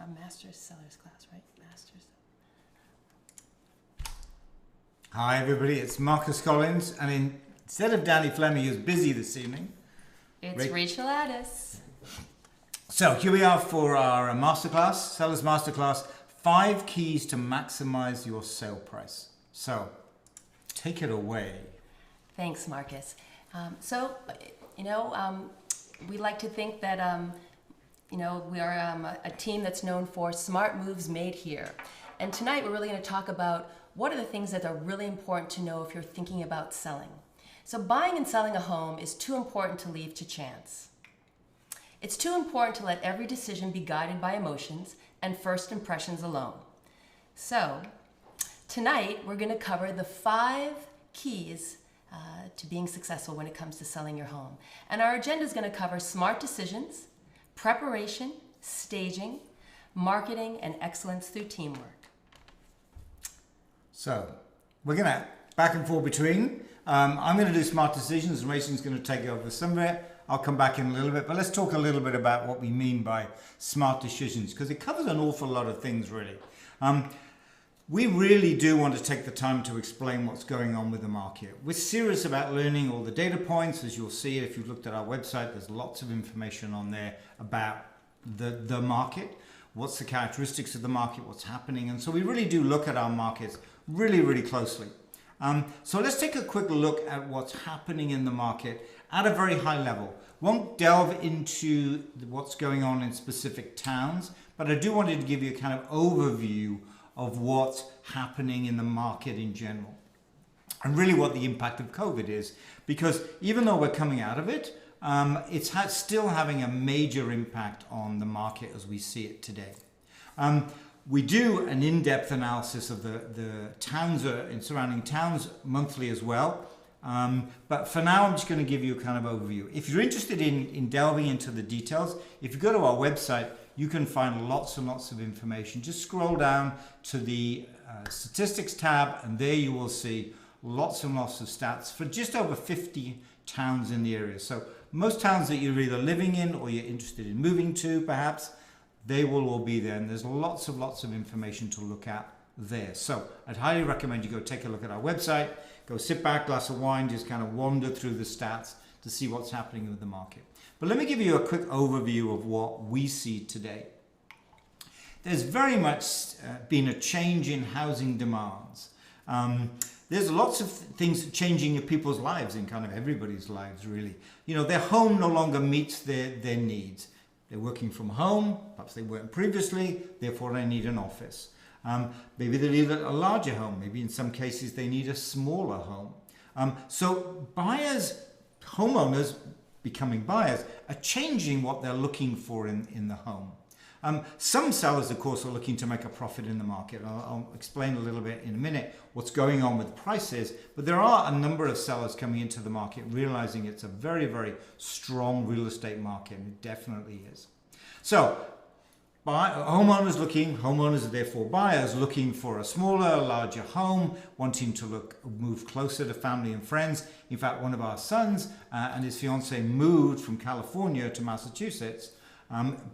Master's Sellers class, right? Master's. Hi everybody, it's Marcus Collins, and instead of Danny Fleming, who's busy this evening, It's Rachel Addis. So here we are for our Masterclass, Sellers Masterclass, 5 keys to maximize your sale price. So take it away. Thanks, Marcus. We like to think that, we are a team that's known for smart moves made here. And tonight we're really going to talk about what are the things that are really important to know if you're thinking about selling. So buying and selling a home is too important to leave to chance. It's too important to let every decision be guided by emotions and first impressions alone. So tonight we're going to cover the 5 keys to being successful when it comes to selling your home. And our agenda is going to cover smart decisions, preparation, staging, marketing, and excellence through teamwork. So we're going to back and forth between. I'm going to do smart decisions and Rachel's going to take over some of it. I'll come back in a little bit, but let's talk a little bit about what we mean by smart decisions, because it covers an awful lot of things really. We really do want to take the time to explain what's going on with the market. We're serious about learning all the data points. As you'll see, if you've looked at our website, there's lots of information on there about the market, what's the characteristics of the market, what's happening. And so we really do look at our markets really, really closely. So let's take a quick look at what's happening in the market at a very high level. Won't delve into what's going on in specific towns, but I do want to give you a kind of overview of what's happening in the market in general and really what the impact of COVID is, because even though we're coming out of it, it's still having a major impact on the market as we see it today. We do an in-depth analysis of the towns in surrounding towns monthly as well. But for now, I'm just going to give you a kind of overview. If you're interested in delving into the details, if you go to our website, you can find lots and lots of information. Just scroll down to the statistics tab, and there you will see lots and lots of stats for just over 50 towns in the area. So most towns that you're either living in or you're interested in moving to, perhaps, they will all be there. And there's lots of information to look at there. So I'd highly recommend you go take a look at our website, go sit back, glass of wine, just kind of wander through the stats to see what's happening with the market. But let me give you a quick overview of what we see today. There's very much been a change in housing demands. There's lots of things changing in people's lives, in kind of everybody's lives really. You know, their home no longer meets their needs. They're working from home, perhaps they weren't previously, therefore they need an office. Maybe they need a larger home. Maybe in some cases they need a smaller home. So buyers, homeowners becoming buyers, are changing what they're looking for in the home. Some sellers, of course, are looking to make a profit in the market. I'll explain a little bit in a minute what's going on with prices, but there are a number of sellers coming into the market realizing it's a very, very strong real estate market, and it definitely is. So homeowners are therefore buyers looking for a smaller, larger home, wanting to move closer to family and friends. In fact, one of our sons and his fiancée moved from California to Massachusetts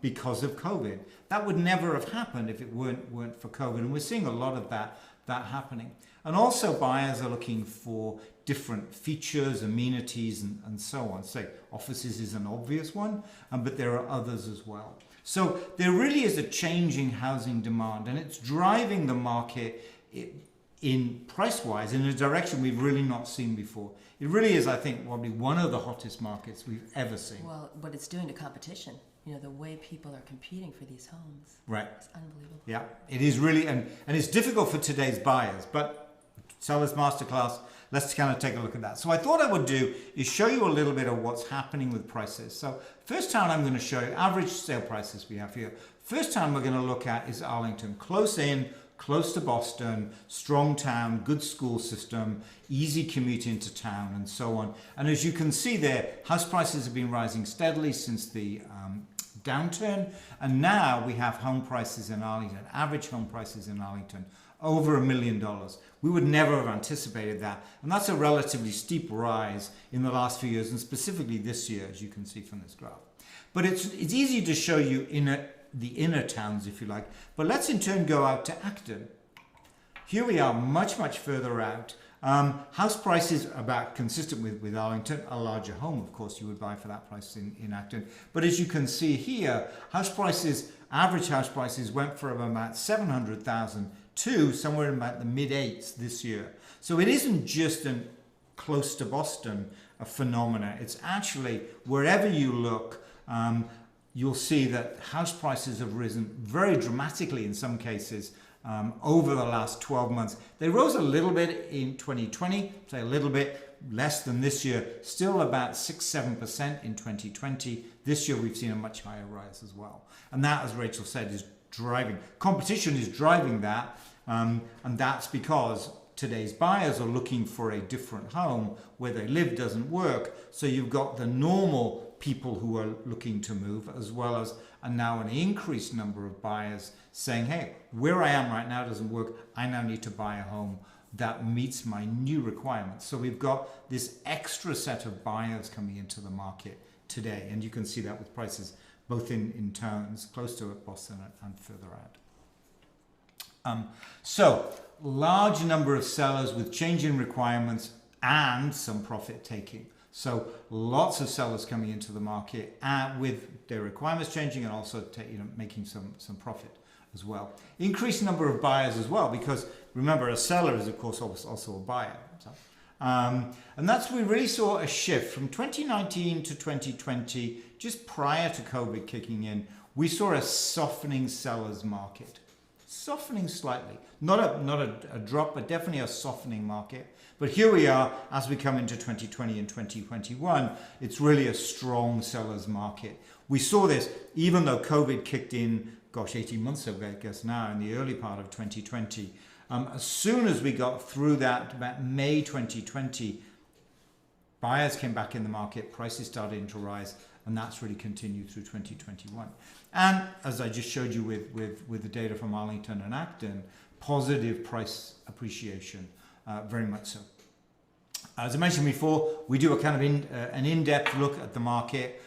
because of COVID. That would never have happened if it weren't for COVID, and we're seeing a lot of that happening. And also buyers are looking for different features, amenities, and so on. Say offices is an obvious one, but there are others as well. So there really is a changing housing demand, and it's driving the market in price-wise in a direction we've really not seen before. It really is, I think, probably one of the hottest markets we've ever seen. Well, what it's doing to competition, the way people are competing for these homes. Right. It's unbelievable. Yeah, it is really, and it's difficult for today's buyers, but Sellers Masterclass, let's kind of take a look at that. So I thought I would do is show you a little bit of what's happening with prices. So first town I'm going to show you, average sale prices we have here. First town we're going to look at is Arlington, close to Boston, strong town, good school system, easy commute into town, and so on. And as you can see there, house prices have been rising steadily since the downturn, and now we have home prices in Arlington, average home prices in Arlington, over $1 million. We would never have anticipated that, and that's a relatively steep rise in the last few years, and specifically this year, as you can see from this graph. But it's easy to show you in the inner towns, if you like. But let's in turn go out to Acton. Here we are much, much further out. House prices about consistent with Arlington. A larger home, of course, you would buy for that price in Acton. But as you can see here, house prices, average house prices went from about 700,000 to somewhere in about the mid-eights this year. So it isn't just an close to Boston a phenomena. It's actually, wherever you look, you'll see that house prices have risen very dramatically in some cases over the last 12 months. They rose a little bit in 2020, say a little bit less than this year, still about 6-7% in 2020. This year we've seen a much higher rise as well. And that, as Rachel said, is driving, competition is driving that, and that's because today's buyers are looking for a different home. Where they live doesn't work, so you've got the normal people who are looking to move, as well as now an increased number of buyers saying, hey, where I am right now doesn't work, I now need to buy a home that meets my new requirements. So we've got this extra set of buyers coming into the market today, and you can see that with prices both in towns close to Boston and further out. So large number of sellers with changing requirements and some profit taking. So lots of sellers coming into the market with their requirements changing and also making some profit as well. Increased number of buyers as well, because remember, a seller is of course also a buyer. So, and that's, we really saw a shift from 2019 to 2020, just prior to COVID kicking in. We saw a softening sellers market. Softening slightly, not a drop, but definitely a softening market. But here we are as we come into 2020 and 2021. It's really a strong sellers market. We saw this even though COVID kicked in, 18 months ago, I guess now, in the early part of 2020. As soon as we got through that, about May 2020, buyers came back in the market, prices started to rise, and that's really continued through 2021. And as I just showed you with the data from Arlington and Acton, positive price appreciation, very much so. As I mentioned before, we do a kind of an in-depth look at the market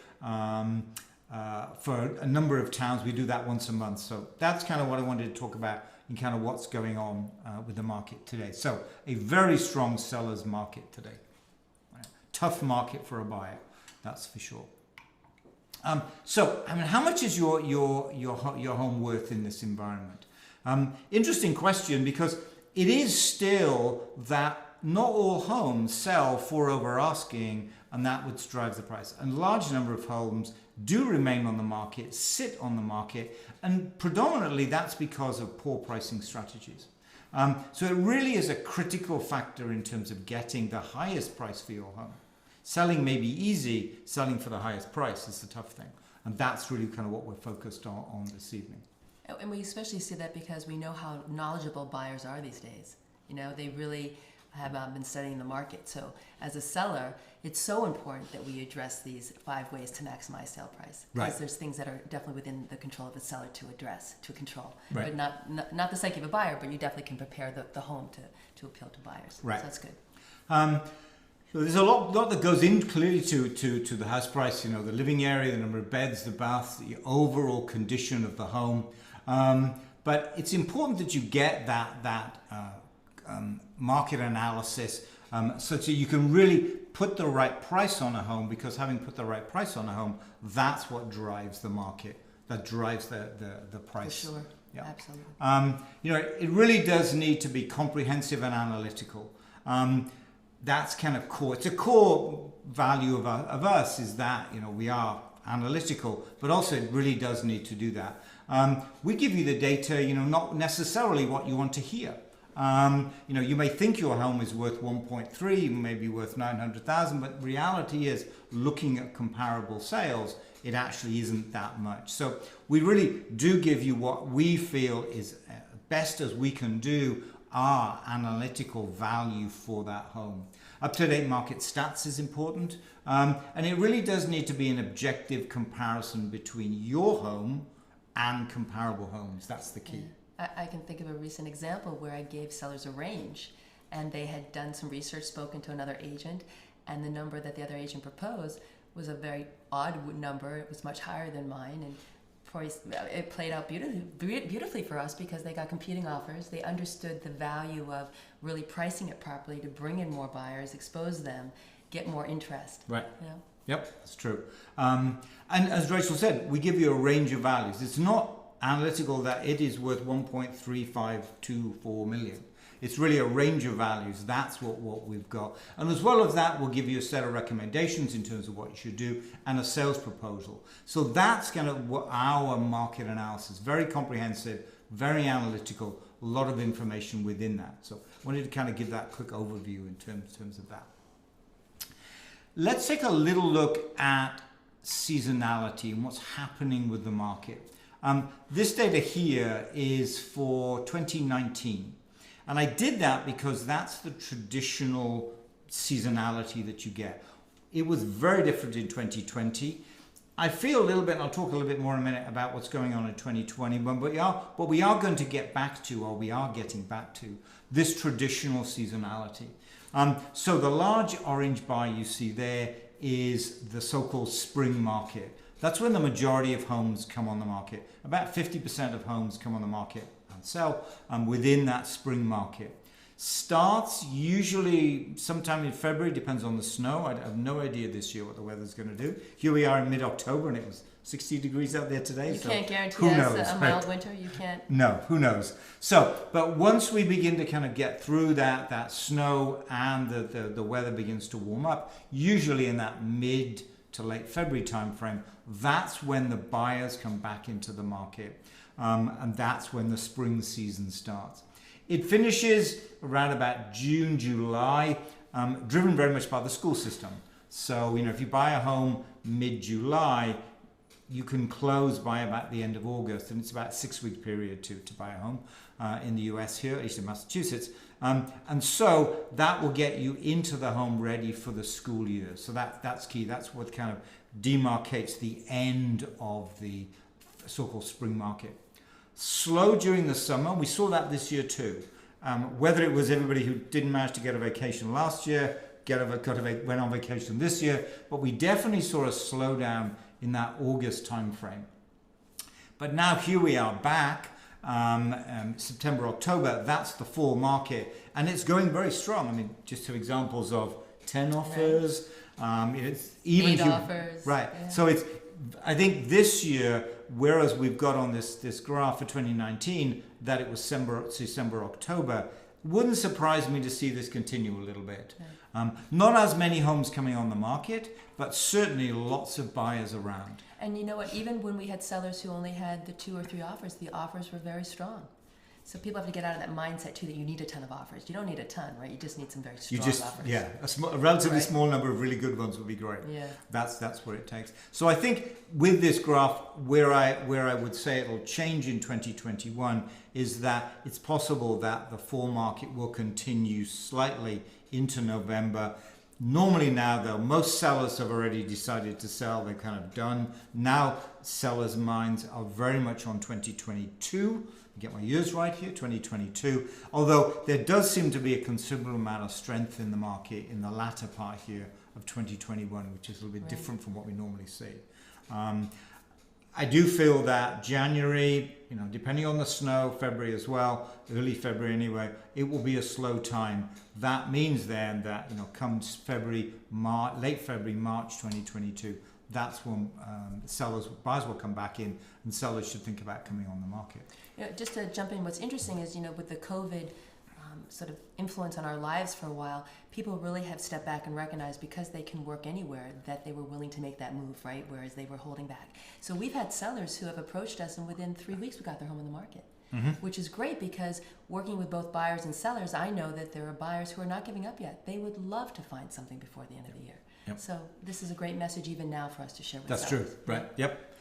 for a number of towns. We do that once a month. So that's kind of what I wanted to talk about and kind of what's going on with the market today. So a very strong seller's market today. Tough market for a buyer, that's for sure. So, I mean, how much is your home worth in this environment? Interesting question, because it is still that not all homes sell for over asking, and that which drives the price. And a large number of homes do remain on the market, sit on the market, and predominantly that's because of poor pricing strategies. So it really is a critical factor in terms of getting the highest price for your home. Selling may be easy, selling for the highest price is the tough thing. And that's really kind of what we're focused on this evening. And we especially see that because we know how knowledgeable buyers are these days. You know, they really have been studying the market. So as a seller, it's so important that we address these 5 ways to maximize sale price. Right. Because there's things that are definitely within the control of the seller to address, to control. Right. But not the psyche of a buyer, but you definitely can prepare the home to appeal to buyers. Right. So that's good. So there's a lot that goes in clearly to the house price, you know, the living area, the number of beds, the baths, the overall condition of the home. But it's important that you get that market analysis so that you can really put the right price on a home, because having put the right price on a home, that's what drives the market, that drives the price. For sure, yeah. Absolutely. You know, it really does need to be comprehensive and analytical. That's kind of core. It's a core value of us, is that, you know, we are analytical, but also it really does need to do that. We give you the data, you know, not necessarily what you want to hear. You know, you may think your home is worth 1.3, maybe worth 900,000, but reality is, looking at comparable sales, it actually isn't that much. So we really do give you what we feel is best as we can do, our analytical value for that home. Up-to-date market stats is important, and it really does need to be an objective comparison between your home and comparable homes. That's the key. Yeah. I can think of a recent example where I gave sellers a range, and they had done some research, spoken to another agent, and the number that the other agent proposed was a very odd number. It was much higher than mine, and it played out beautifully for us because they got competing offers. They understood the value of really pricing it properly to bring in more buyers, expose them, get more interest. Right. You know? Yep, that's true. And as Rachel said, we give you a range of values. It's not analytical that it is worth 1.3524 million. It's really a range of values. That's what we've got. And as well as that, we'll give you a set of recommendations in terms of what you should do and a sales proposal. So that's kind of what our market analysis, very comprehensive, very analytical, a lot of information within that. So I wanted to kind of give that quick overview in terms of that. Let's take a little look at seasonality and what's happening with the market. This data here is for 2019. And I did that because that's the traditional seasonality that you get. It was very different in 2020. I feel a little bit, and I'll talk a little bit more in a minute about what's going on in 2020, but we are going to get back to, or we are getting back to, this traditional seasonality. So the large orange bar you see there is the so-called spring market. That's when the majority of homes come on the market. About 50% of homes come on the market and sell within that spring market. Starts usually sometime in February, depends on the snow. I have no idea this year what the weather's going to do. Here we are in mid-October and it was 60 degrees out there today. You so can't guarantee who us knows, a mild winter. You can't. No, who knows? So, but once we begin to kind of get through that snow and the weather begins to warm up, usually in that mid to late February timeframe, that's when the buyers come back into the market. And that's when the spring season starts. It finishes around about June, July, driven very much by the school system. So, if you buy a home mid-July, you can close by about the end of August, and it's about a 6-week period to buy a home in the US here, at least in Massachusetts. And so that will get you into the home ready for the school year. So that's key. That's what kind of demarcates the end of the so-called spring market. Slow during the summer. We saw that this year too. Whether it was everybody who didn't manage to get a vacation last year, went on vacation this year, but we definitely saw a slowdown in that August time frame. But now here we are back, September, October, that's the fall market, and it's going very strong. I mean, just two examples of 10 offers, it's even 8 offers. Right. Yeah. So it's, I think this year, whereas we've got on this graph for 2019 that it was December, October, wouldn't surprise me to see this continue a little bit. Yeah. Not as many homes coming on the market, but certainly lots of buyers around. And you know what? Even when we had sellers who only had the 2 or 3 offers, the offers were very strong. So people have to get out of that mindset too that you need a ton of offers. You don't need a ton, right? You just need some very strong offers. Yeah, a relatively small number of really good ones would be great. Yeah, that's what it takes. So I think with this graph, where I would say it'll change in 2021 is that it's possible that the fall market will continue slightly into November. Normally now, though, most sellers have already decided to sell. They're kind of done. Now, sellers' minds are very much on 2022. Get my years right here, 2022. Although there does seem to be a considerable amount of strength in the market in the latter part here of 2021, which is a little bit different from what we normally see. I do feel that January, depending on the snow, February as well, early February anyway, it will be a slow time. That means then that, comes late February, March 2022, that's when buyers will come back in and sellers should think about coming on the market. Just to jump in, what's interesting is, with the COVID sort of influence on our lives for a while, people really have stepped back and recognized because they can work anywhere that they were willing to make that move, right? Whereas they were holding back. So we've had sellers who have approached us and within 3 weeks we got their home on the market, which is great because working with both buyers and sellers, I know that there are buyers who are not giving up yet. They would love to find something before the end of the year. Yep. So this is a great message even now for us to share with That's sellers. true, right? Yep.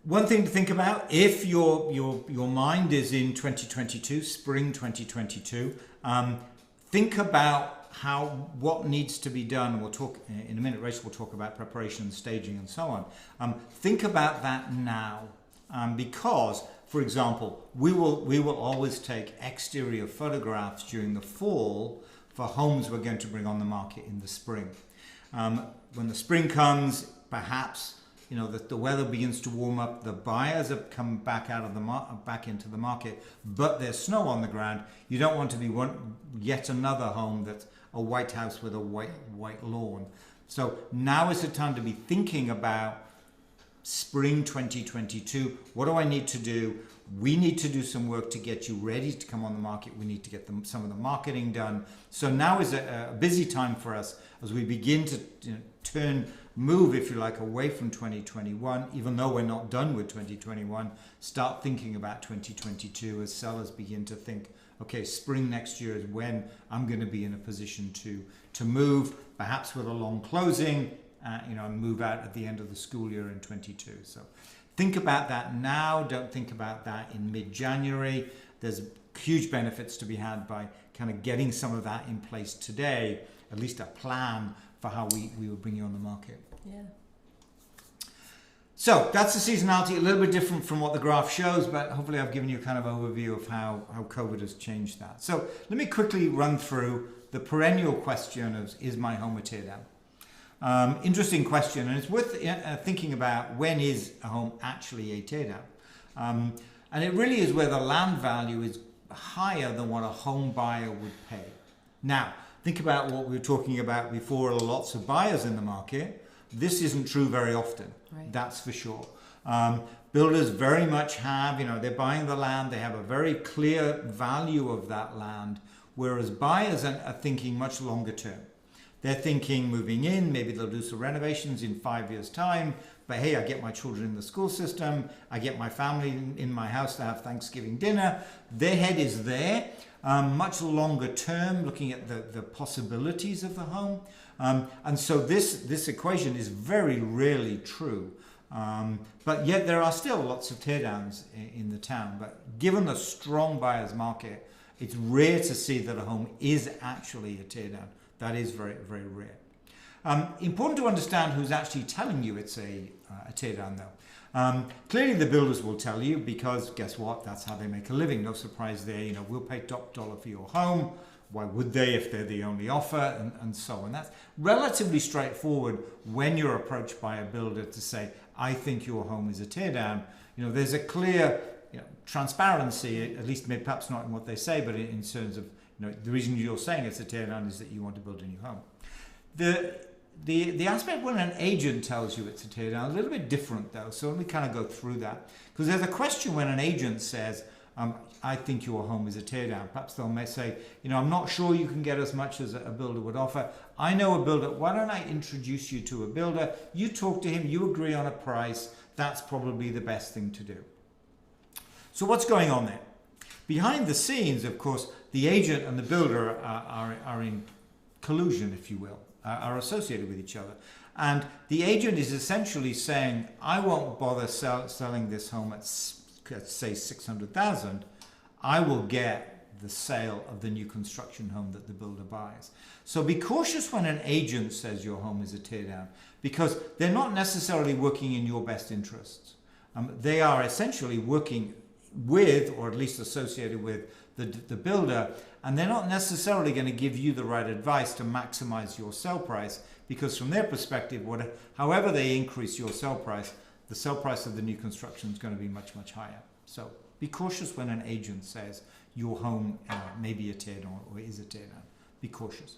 One thing to think about, if your mind is in 2022, spring 2022, think about what needs to be done. We'll talk in a minute. Rachel will talk about preparation, staging, and so on. Think about that now, because, for example, we will always take exterior photographs during the fall for homes we're going to bring on the market in the spring. When the spring comes, perhaps the weather begins to warm up, the buyers have come back out of back into the market, but there's snow on the ground. You don't want to be yet another home that's a white house with a white lawn. So now is the time to be thinking about spring 2022. What do I need to do? We need to do some work to get you ready to come on the market. We need to get some of the marketing done. So now is a busy time for us as we begin to move, if you like, away from 2021, even though we're not done with 2021, start thinking about 2022 as sellers begin to think, okay, spring next year is when I'm going to be in a position to move, perhaps with a long closing, and move out at the end of the school year in 22. So think about that now. Don't think about that in mid-January. There's huge benefits to be had by kind of getting some of that in place today, at least a plan for how we will bring you on the market. Yeah. So that's the seasonality, a little bit different from what the graph shows, but hopefully I've given you a kind of overview of how COVID has changed that. So let me quickly run through the perennial question of, is my home a teardown? Interesting question, and it's worth thinking about, when is a home actually a teardown? And it really is where the land value is higher than what a home buyer would pay. Now, think about what we were talking about before, lots of buyers in the market. This isn't true very often, right. That's for sure. Builders very much have, they're buying the land, they have a very clear value of that land, whereas buyers are thinking much longer term. They're thinking moving in, maybe they'll do some renovations in 5 years' time, but hey, I get my children in the school system, I get my family in my house to have Thanksgiving dinner. Their head is there. Much longer term, looking at the possibilities of the home. And so this equation is very rarely true. But yet there are still lots of teardowns in the town. But given the strong buyer's market, it's rare to see that a home is actually a teardown. That is very, very rare. Important to understand who's actually telling you it's a teardown though. Clearly the builders will tell you, because guess what? That's how they make a living. No surprise there. We'll pay top dollar for your home. Why would they if they're the only offer, and so on. That's relatively straightforward when you're approached by a builder to say, I think your home is a teardown. There's a clear transparency, at least maybe perhaps not in what they say, but in terms of the reason you're saying it's a teardown is that you want to build a new home. The aspect when an agent tells you it's a teardown, a little bit different though, so let me kind of go through that. Because there's a question when an agent says, I think your home is a teardown. Perhaps they may say, I'm not sure you can get as much as a builder would offer. I know a builder, why don't I introduce you to a builder? You talk to him, you agree on a price, that's probably the best thing to do. So what's going on there? Behind the scenes, of course, the agent and the builder are in collusion, if you will. Are associated with each other. And the agent is essentially saying, I won't bother selling this home at, let's say, 600,000. I will get the sale of the new construction home that the builder buys. So be cautious when an agent says your home is a teardown, because they're not necessarily working in your best interests. They are essentially working with, or at least associated with, the builder, and they're not necessarily going to give you the right advice to maximize your sell price, because from their perspective, however they increase your sell price, the sell price of the new construction is going to be much, much higher. So be cautious when an agent says your home may be a teardown or is a teardown. Be cautious.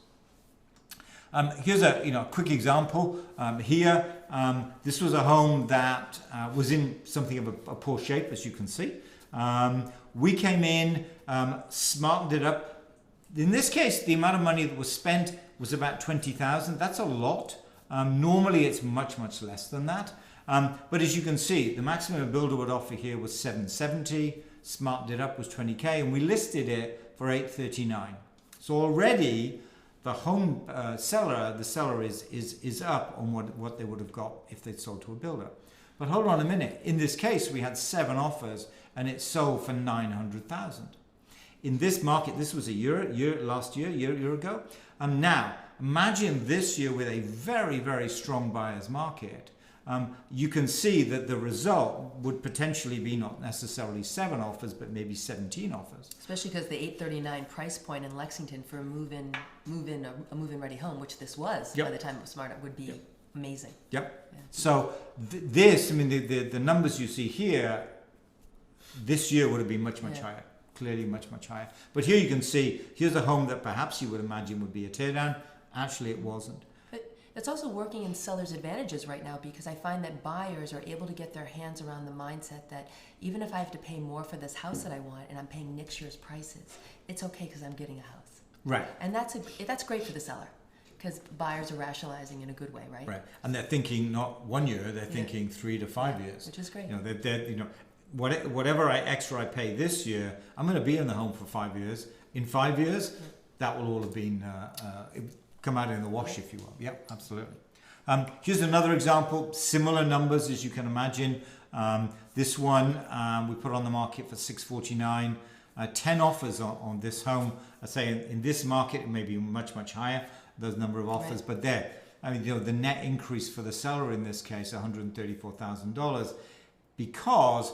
Here's a quick example. Here, this was a home that was in something of a poor shape, as you can see. We came in, smartened it up. In this case, the amount of money that was spent was about 20,000. That's a lot. Normally, it's much, much less than that. But as you can see, the maximum a builder would offer here was 770. Smartened it up was 20K, and we listed it for 839. So already, the home the seller is up on what they would have got if they'd sold to a builder. But hold on a minute. In this case, we had 7 offers, and it sold for 900,000. In this market, this was last year ago. And now, imagine this year with a very, very strong buyer's market. You can see that the result would potentially be not necessarily 7 offers, but maybe 17 offers. Especially because the $839 price point in Lexington for a move-in ready home, which this was, yep. by the time it was smart, it would be. Yep. amazing. Yep. Yeah. So this, I mean, the numbers you see here, this year would have been much higher. Clearly much higher. But here you can see, here's a home that perhaps you would imagine would be a teardown. Actually, it wasn't. But it's also working in sellers' advantages right now, because I find that buyers are able to get their hands around the mindset that even if I have to pay more for this house that I want and I'm paying next year's prices, it's okay because I'm getting a house. Right. And that's great for the seller, because buyers are rationalizing in a good way, right? Right. And they're thinking not 1 year, they're thinking 3 to 5 years. Which is great. You know, they're you know, whatever extra I pay this year, I'm going to be in the home for 5 years. In 5 years, that will all have been come out in the wash, if you will. Yep, absolutely. Here's another example. Similar numbers, as you can imagine. This one we put on the market for $649. 10 offers on this home. I say in this market it may be much higher, those number of offers, but there, I mean, you know, the net increase for the seller in this case, $134,000, because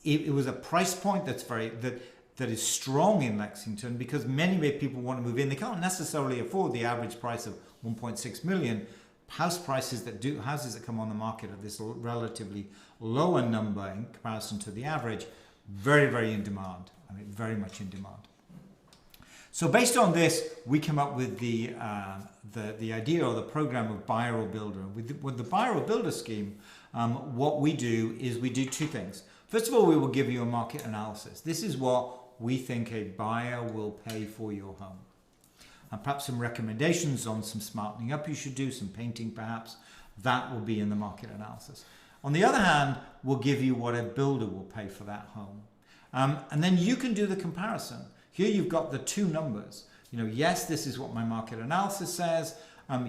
it was a price point that is strong in Lexington, because many people want to move in. They can't necessarily afford the average price of 1.6 million. Houses that come on the market at this relatively lower number in comparison to the average, very in demand. I mean, very much in demand. So based on this, we come up with the idea or the program of buyer or builder. With the buyer or builder scheme, what we do is we do two things. First of all, we will give you a market analysis. This is what we think a buyer will pay for your home. And perhaps some recommendations on some smartening up you should do, some painting perhaps. That will be in the market analysis. On the other hand, we'll give you what a builder will pay for that home. And then you can do the comparison. Here you've got the two numbers. You know, yes, this is what my market analysis says.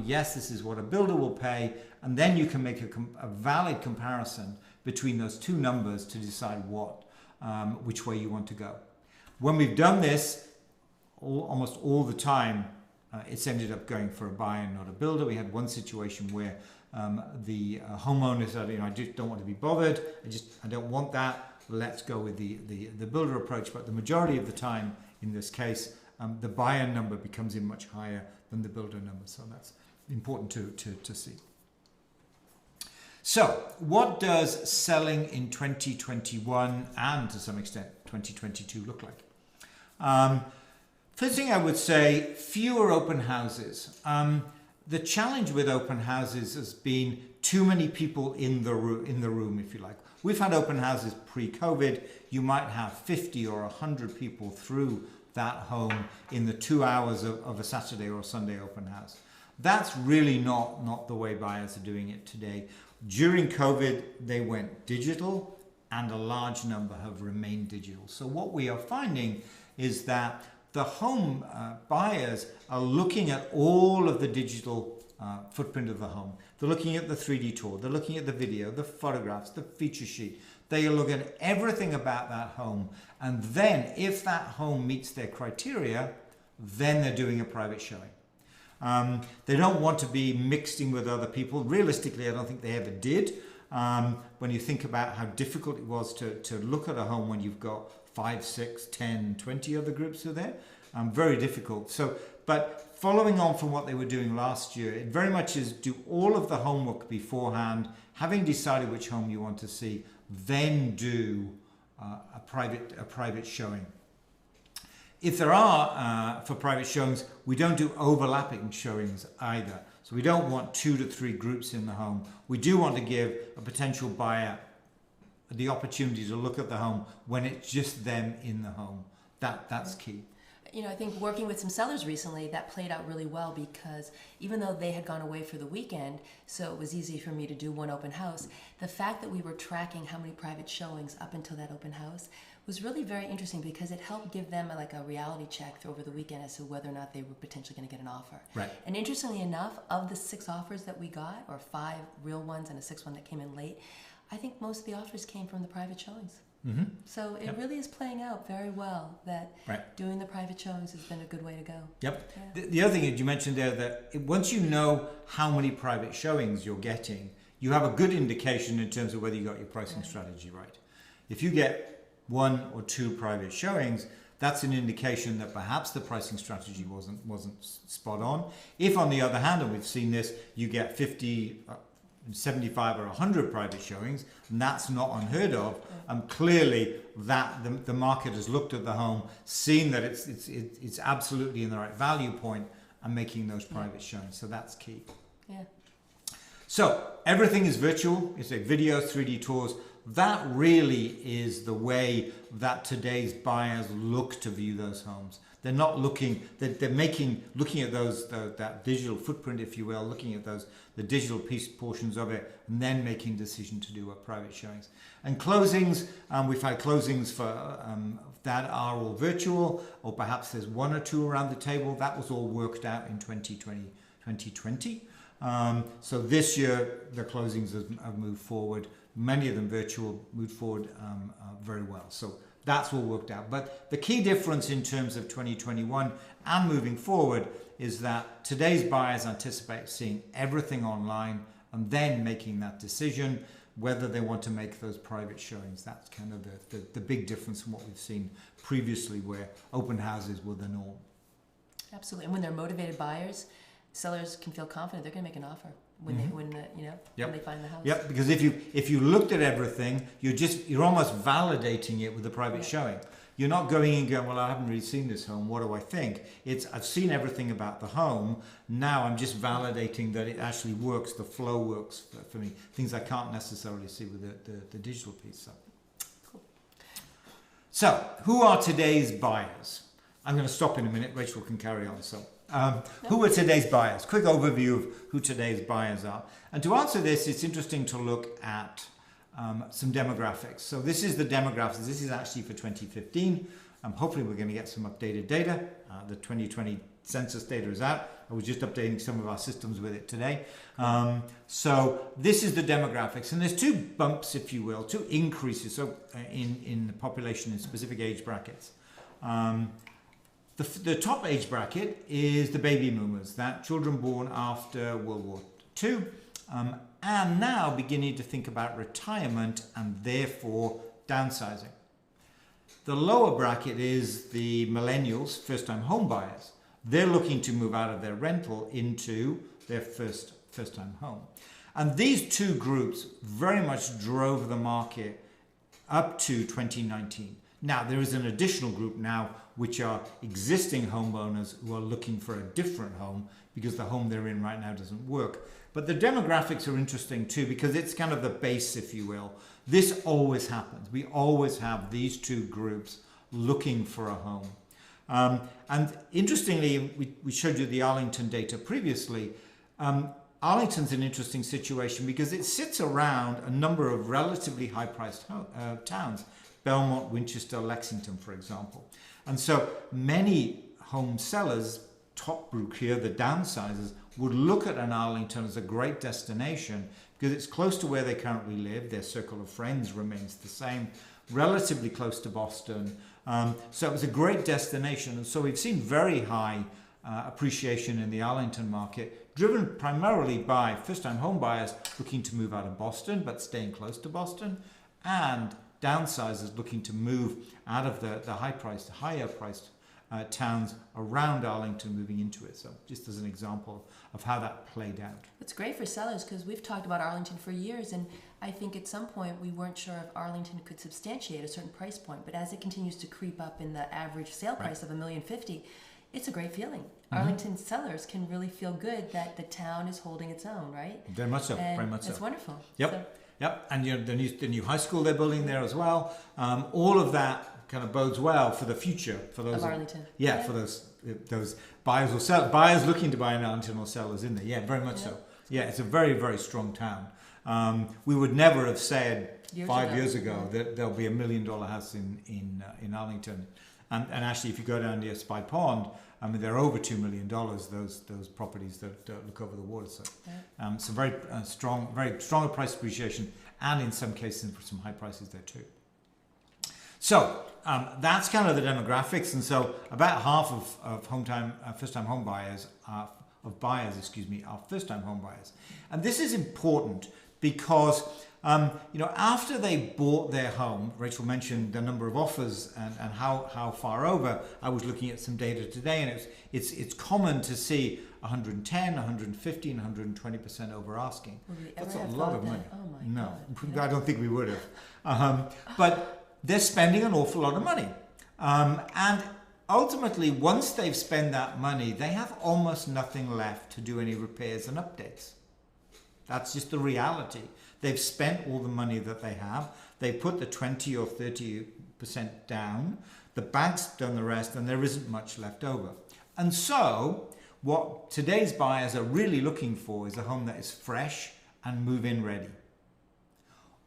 Yes, this is what a builder will pay. And then you can make a valid comparison between those two numbers to decide which way you want to go. When we've done this, almost all the time, it's ended up going for a buyer, not a builder. We had one situation where the homeowner said, you know, I just don't want to be bothered. I don't want that. Let's go with the builder approach. But the majority of the time, in this case, the buyer number becomes in much higher than the builder number. So that's important to see. So what does selling in 2021 and to some extent 2022 look like? First thing I would say, fewer open houses. The challenge with open houses has been too many people in the room, if you like. We've had open houses pre-COVID. You might have 50 or 100 people through that home in the 2 hours of a Saturday or Sunday open house. That's really not the way buyers are doing it today. During COVID, they went digital, and a large number have remained digital. So what we are finding is that the home buyers are looking at all of the digital footprint of the home. They're looking at the 3D tour, they're looking at the video, the photographs, the feature sheet. They are looking at everything about that home. And then if that home meets their criteria, then they're doing a private showing. They don't want to be mixed in with other people. Realistically, I don't think they ever did. When you think about how difficult it was to look at a home when you've got 5, 6, 10, 20 other groups are there. Very difficult. But following on from what they were doing last year, it very much is do all of the homework beforehand, having decided which home you want to see, then do a private showing. If there are, for private showings, we don't do overlapping showings either. So we don't want 2 to 3 groups in the home. We do want to give a potential buyer the opportunity to look at the home when it's just them in the home. That's key. You know, I think working with some sellers recently, that played out really well, because even though they had gone away for the weekend, so it was easy for me to do one open house, the fact that we were tracking how many private showings up until that open house was really very interesting, because it helped give them like a reality check over the weekend as to whether or not they were potentially going to get an offer. Right. And interestingly enough, of the 6 offers that we got, or 5 real ones and a 6th one that came in late, I think most of the offers came from the private showings. Mm-hmm. So it really is playing out very well that doing the private showings has been a good way to go. Yep. Yeah. The other thing that you mentioned there, that once you know how many private showings you're getting, you have a good indication in terms of whether you got your pricing strategy right. If you get 1 or 2 private showings, that's an indication that perhaps the pricing strategy wasn't spot on. If on the other hand, and we've seen this, you get 50, 75 or 100 private showings, and that's not unheard of. Clearly that the market has looked at the home, seen that it's absolutely in the right value point, and making those private showings. So that's key. Yeah. So everything is virtual. It's like videos, 3D tours. That really is the way that today's buyers look to view those homes. They're not looking, looking at that digital footprint, if you will, looking at the digital portions of it, and then making decision to do private showings. And closings, we've had closings for that are all virtual, or perhaps there's one or two around the table. That was all worked out in 2020. So this year, the closings have moved forward. Many of them virtual, moved forward very well. So that's all worked out. But the key difference in terms of 2021 and moving forward is that today's buyers anticipate seeing everything online and then making that decision whether they want to make those private showings. That's kind of the big difference from what we've seen previously, where open houses were the norm. Absolutely. And when they're motivated buyers, sellers can feel confident they're going to make an offer when when they find the house. Yep, because if you looked at everything, you're almost validating it with a private showing. You're not going and going, well, I haven't really seen this home. What do I think? I've seen everything about the home. Now I'm just validating that it actually works. The flow works for me. Things I can't necessarily see with the digital piece. So. Cool. So who are today's buyers? I'm going to stop in a minute. Rachel can carry on. So. Who are today's buyers? Quick overview of who today's buyers are. And to answer this, it's interesting to look at some demographics. So this is the demographics. This is actually for 2015. Hopefully we're going to get some updated data. The 2020 census data is out. I was just updating some of our systems with it today. So this is the demographics. And there's two bumps, if you will, two increases in the population in specific age brackets. The top age bracket is the baby boomers, that children born after World War II, and now beginning to think about retirement and therefore downsizing. The lower bracket is the millennials, first-time home buyers. They're looking to move out of their rental into their first-time home. And these two groups very much drove the market up to 2019. Now, there is an additional group now, which are existing homeowners who are looking for a different home because the home they're in right now doesn't work. But the demographics are interesting too, because it's kind of the base, if you will. This always happens. We always have these two groups looking for a home. And interestingly, we showed you the Arlington data previously. Arlington's an interesting situation because it sits around a number of relatively high-priced towns. Belmont, Winchester, Lexington, for example. And so many home sellers, top group here, the downsizers, would look at an Arlington as a great destination because it's close to where they currently live. Their circle of friends remains the same, relatively close to Boston. So it was a great destination. And so we've seen very high appreciation in the Arlington market, driven primarily by first-time home buyers looking to move out of Boston but staying close to Boston, and downsizers looking to move out of the higher priced towns around Arlington, moving into it. So just as an example of how that played out. It's great for sellers because we've talked about Arlington for years, and I think at some point we weren't sure if Arlington could substantiate a certain price point, but as it continues to creep up in the average sale price of $1.05 million, it's a great feeling. Arlington sellers can really feel good that the town is holding its own, right? Very much so. And very much so. It's wonderful. Yep. So, yep. And the new high school they're building there as well. All of that kind of bodes well for the future for those of Arlington. Yeah, for those buyers or buyers looking to buy in Arlington or sellers in there. Yeah, very much so. Yeah, it's a very, very strong town. We would never have said five years ago that there'll be $1 million house in Arlington. And actually, if you go down near Spy Pond, I mean, they're over $2 million, those properties that look over the water. So, so very strong price appreciation, and in some cases, for some high prices there too. So that's kind of the demographics. And so about half of first-time home buyers are first-time home buyers. And this is important because After they bought their home, Rachel mentioned the number of offers and how far over. I was looking at some data today, and it's common to see 110, 150, and 120% over asking. That's a lot of money. Oh my No, God. I don't think we would have. But they're spending an awful lot of money. And ultimately, once they've spent that money, they have almost nothing left to do any repairs and updates. That's just the reality. They've spent all the money that they have. They put the 20 or 30% down. The bank's done the rest, and there isn't much left over. And so, what today's buyers are really looking for is a home that is fresh and move-in ready.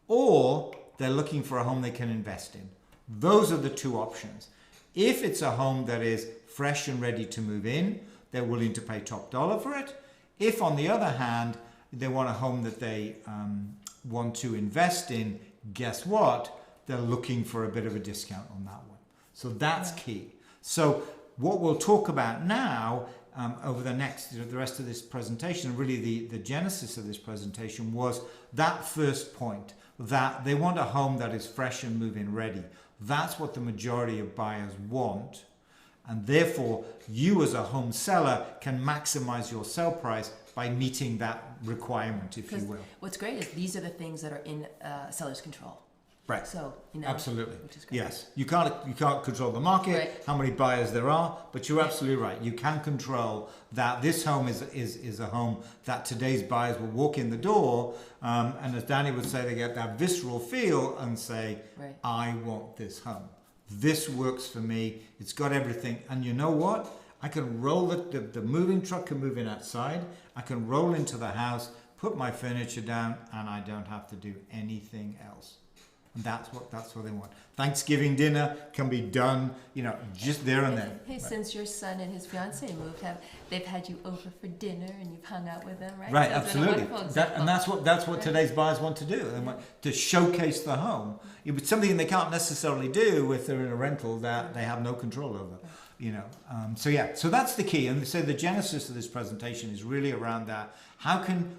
Or they're looking for a home they can invest in. Those are the two options. If it's a home that is fresh and ready to move in, they're willing to pay top dollar for it. If, on the other hand, they want a home that they want to invest in, guess what? They're looking for a bit of a discount on that one. So that's key. So what we'll talk about now over the rest of this presentation, really the genesis of this presentation was that first point, that they want a home that is fresh and move-in ready. That's what the majority of buyers want. And therefore, you as a home seller can maximize your sell price by meeting that requirement, if you will. What's great is these are the things that are in seller's control. Right. So, absolutely. Which is great. Yes. You can't control the market, right. How many buyers there are, but you're absolutely right. You can control that this home is a home that today's buyers will walk in the door, and as Danny would say, they get that visceral feel and say, right. I want this home. This works for me. It's got everything. And you know what? I can roll the moving truck can move in outside. I can roll into the house, put my furniture down, and I don't have to do anything else. And that's what they want. Thanksgiving dinner can be done, just there and then. Hey, since your son and his fiance moved, they've had you over for dinner and you've hung out with them, right? Right, So absolutely. That's what today's buyers want to do. They want to showcase the home. It's something they can't necessarily do if they're in a rental that they have no control over. So that's the key. And so the genesis of this presentation is really around that.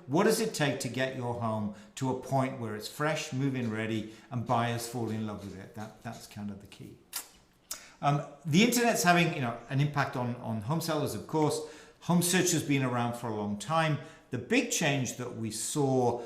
What does it take to get your home to a point where it's fresh, move-in ready, and buyers fall in love with it? That's kind of the key. The internet's having an impact on home sellers, of course. Home search has been around for a long time. The big change that we saw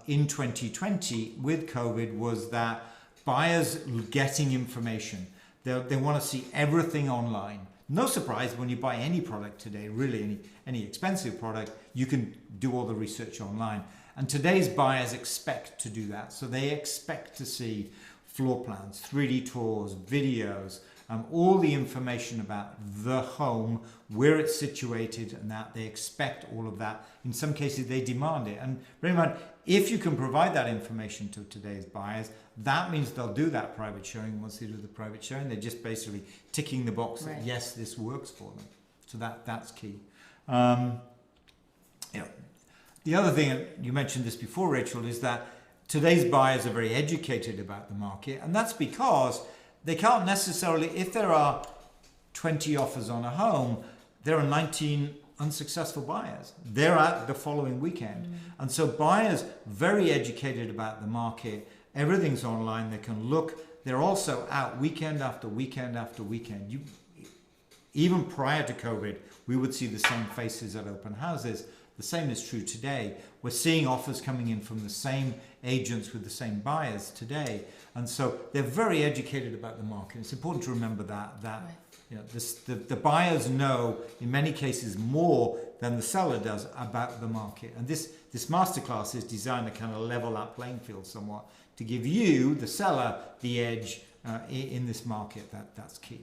in 2020 with COVID was that buyers getting information. They want to see everything online. No surprise, when you buy any product today, really any expensive product, you can do all the research online. And today's buyers expect to do that. So they expect to see floor plans, 3D tours, videos, all the information about the home, where it's situated, and that they expect all of that. In some cases, they demand it. And bear in mind, if you can provide that information to today's buyers, that means they'll do that private showing. Once they do the private showing, they're just basically ticking the box that yes, this works for them. So that's key. The other thing, and you mentioned this before, Rachel, is that today's buyers are very educated about the market, and that's because they can't necessarily, if there are 20 offers on a home, there are 19 unsuccessful buyers. They're out the following weekend. And so buyers, very educated about the market, everything's online, they can look. They're also out weekend after weekend after weekend. Even prior to COVID, we would see the same faces at open houses. The same is true today. We're seeing offers coming in from the same agents with the same buyers today. And so they're very educated about the market. It's important to remember that the buyers know, in many cases, more than the seller does about the market. And this masterclass is designed to kind of level that playing field somewhat, to give you, the seller, the edge in this market. That's key.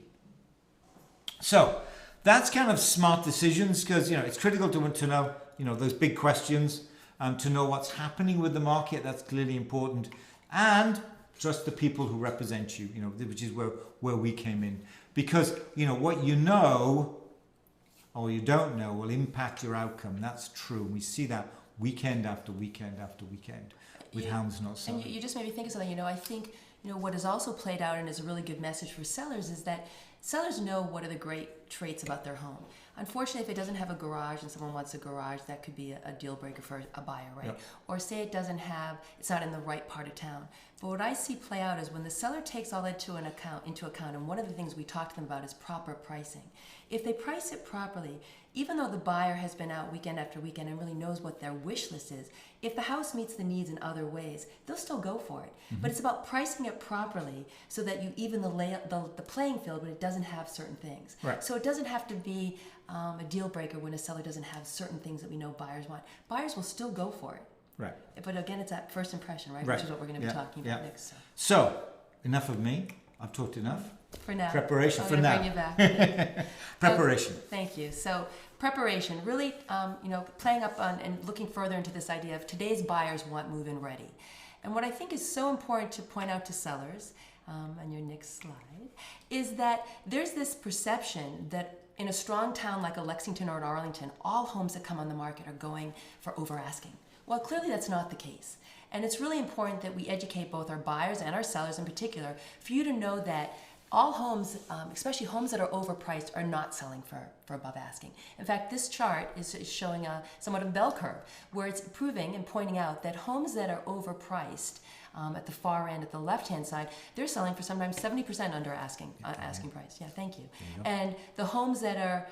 So that's kind of smart decisions, because it's critical to know those big questions, to know what's happening with the market. That's clearly important, and trust the people who represent you. Which is where we came in, because what you know or you don't know will impact your outcome. That's true. We see that weekend after weekend after weekend with homes not selling. And you just made me think of something. I think what has also played out and is a really good message for sellers is that sellers know what are the great traits about their home. Unfortunately, if it doesn't have a garage and someone wants a garage, that could be a deal breaker for a buyer, right? Yep. Or say it's not in the right part of town. But what I see play out is when the seller takes all that into account, and one of the things we talk to them about is proper pricing. If they price it properly, even though the buyer has been out weekend after weekend and really knows what their wish list is, if the house meets the needs in other ways, they'll still go for it. Mm-hmm. But it's about pricing it properly so that you even the playing field when it doesn't have certain things. Right. So it doesn't have to be a deal breaker when a seller doesn't have certain things that we know buyers want. Buyers will still go for it. Right. But again, it's that first impression, right? Right. Which is what we're going to be talking about next. So, enough of me. I've talked enough. For now. Preparation I'm for now. Bring you back. Preparation. Thank you. So preparation, really, playing up on and looking further into this idea of today's buyers want move-in ready. And what I think is so important to point out to sellers, on your next slide, is that there's this perception that in a strong town like a Lexington or an Arlington, all homes that come on the market are going for over asking. Well, clearly that's not the case. And it's really important that we educate both our buyers and our sellers in particular for you to know that all homes, especially homes that are overpriced, are not selling for above asking. In fact, this chart is showing somewhat of a bell curve where it's proving and pointing out that homes that are overpriced at the far end, at the left-hand side, they're selling for sometimes 70% under asking price. Yeah, thank you. And the homes that are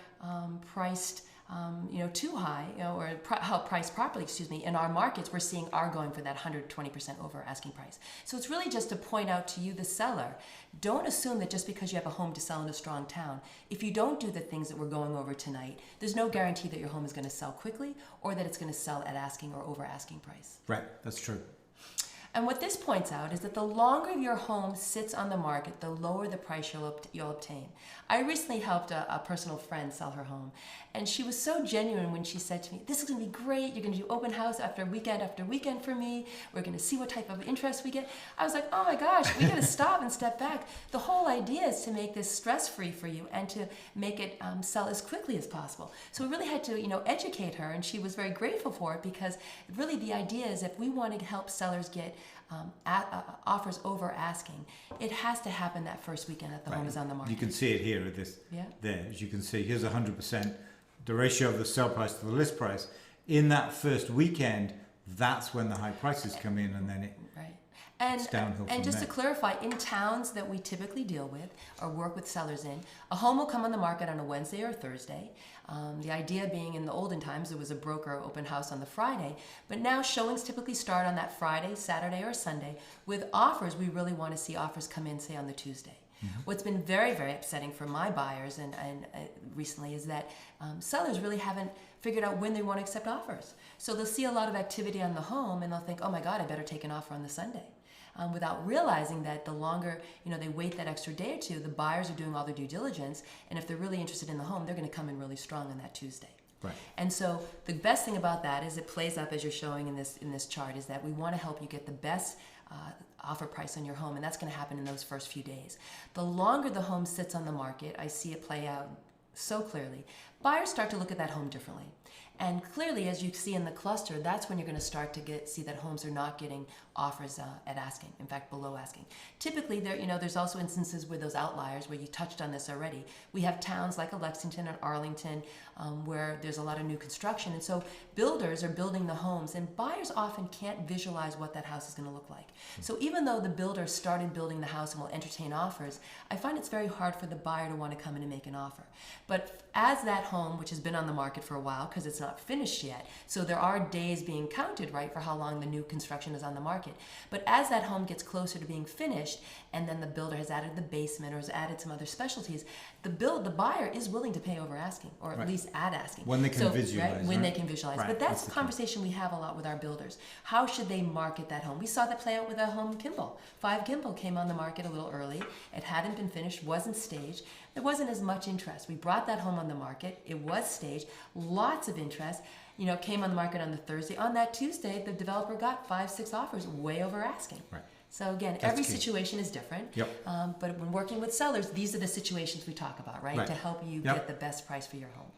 priced too high, or priced properly, in our markets, we're seeing are going for that 120% over asking price. So it's really just to point out to you, the seller, don't assume that just because you have a home to sell in a strong town, if you don't do the things that we're going over tonight, there's no guarantee that your home is going to sell quickly or that it's going to sell at asking or over asking price. Right, that's true. And what this points out is that the longer your home sits on the market, the lower the price you'll obtain. I recently helped a personal friend sell her home, and she was so genuine when she said to me, "This is going to be great. You're going to do open house after weekend for me. We're going to see what type of interest we get." I was like, "Oh my gosh, we got to stop and step back. The whole idea is to make this stress-free for you and to make it sell as quickly as possible." So we really had to, educate her, and she was very grateful for it because really the idea is if we want to help sellers get offers over asking, it has to happen that first weekend that the home is on the market. You can see it here with this. Yeah. There, as you can see, here's 100%. The ratio of the sell price to the list price. In that first weekend, that's when the high prices come in, and then it's downhill from and just there. to clarify, in towns that we typically deal with or work with sellers in, a home will come on the market on a Wednesday or Thursday. The idea being in the olden times, there was a broker open house on the Friday, but now showings typically start on that Friday, Saturday, or Sunday. With offers, we really want to see offers come in, say, on the Tuesday. Mm-hmm. What's been very, very upsetting for my buyers and recently is that sellers really haven't figured out when they want to accept offers. So they'll see a lot of activity on the home and they'll think, "Oh my God, I better take an offer on the Sunday." Without realizing that the longer they wait that extra day or two, the buyers are doing all their due diligence, and if they're really interested in the home, they're going to come in really strong on that Tuesday. Right. And so the best thing about that is it plays up as you're showing in this chart is that we want to help you get the best offer price on your home, and that's going to happen in those first few days. The longer the home sits on the market, I see it play out so clearly, buyers start to look at that home differently. And clearly, as you see in the cluster, that's when you're going to start to see that homes are not getting offers at asking, in fact, below asking. Typically, there's also instances where those outliers, where you touched on this already. We have towns like a Lexington and Arlington where there's a lot of new construction. And so builders are building the homes, and buyers often can't visualize what that house is going to look like. So even though the builder started building the house and will entertain offers, I find it's very hard for the buyer to want to come in and make an offer. But as that home, which has been on the market for a while because it's not finished yet, so there are days being counted, right, for how long the new construction is on the market. But as that home gets closer to being finished, and then the builder has added the basement or has added some other specialties, the buyer is willing to pay over asking, or at least at asking. When they can visualize. Right? When they can visualize. Right. But that's the conversation we have a lot with our builders. How should they market that home? We saw that play out with a home Kimball. 5 Kimball came on the market a little early. It hadn't been finished, wasn't staged. There wasn't as much interest. We brought that home on the market. It was staged. Lots of interest. Came on the market on the Thursday. On that Tuesday, the developer got 5-6 offers, way over asking. Right. So again, That's every key. situation is different. Yep. But when working with sellers, these are the situations we talk about, right? To help you get the best price for your home.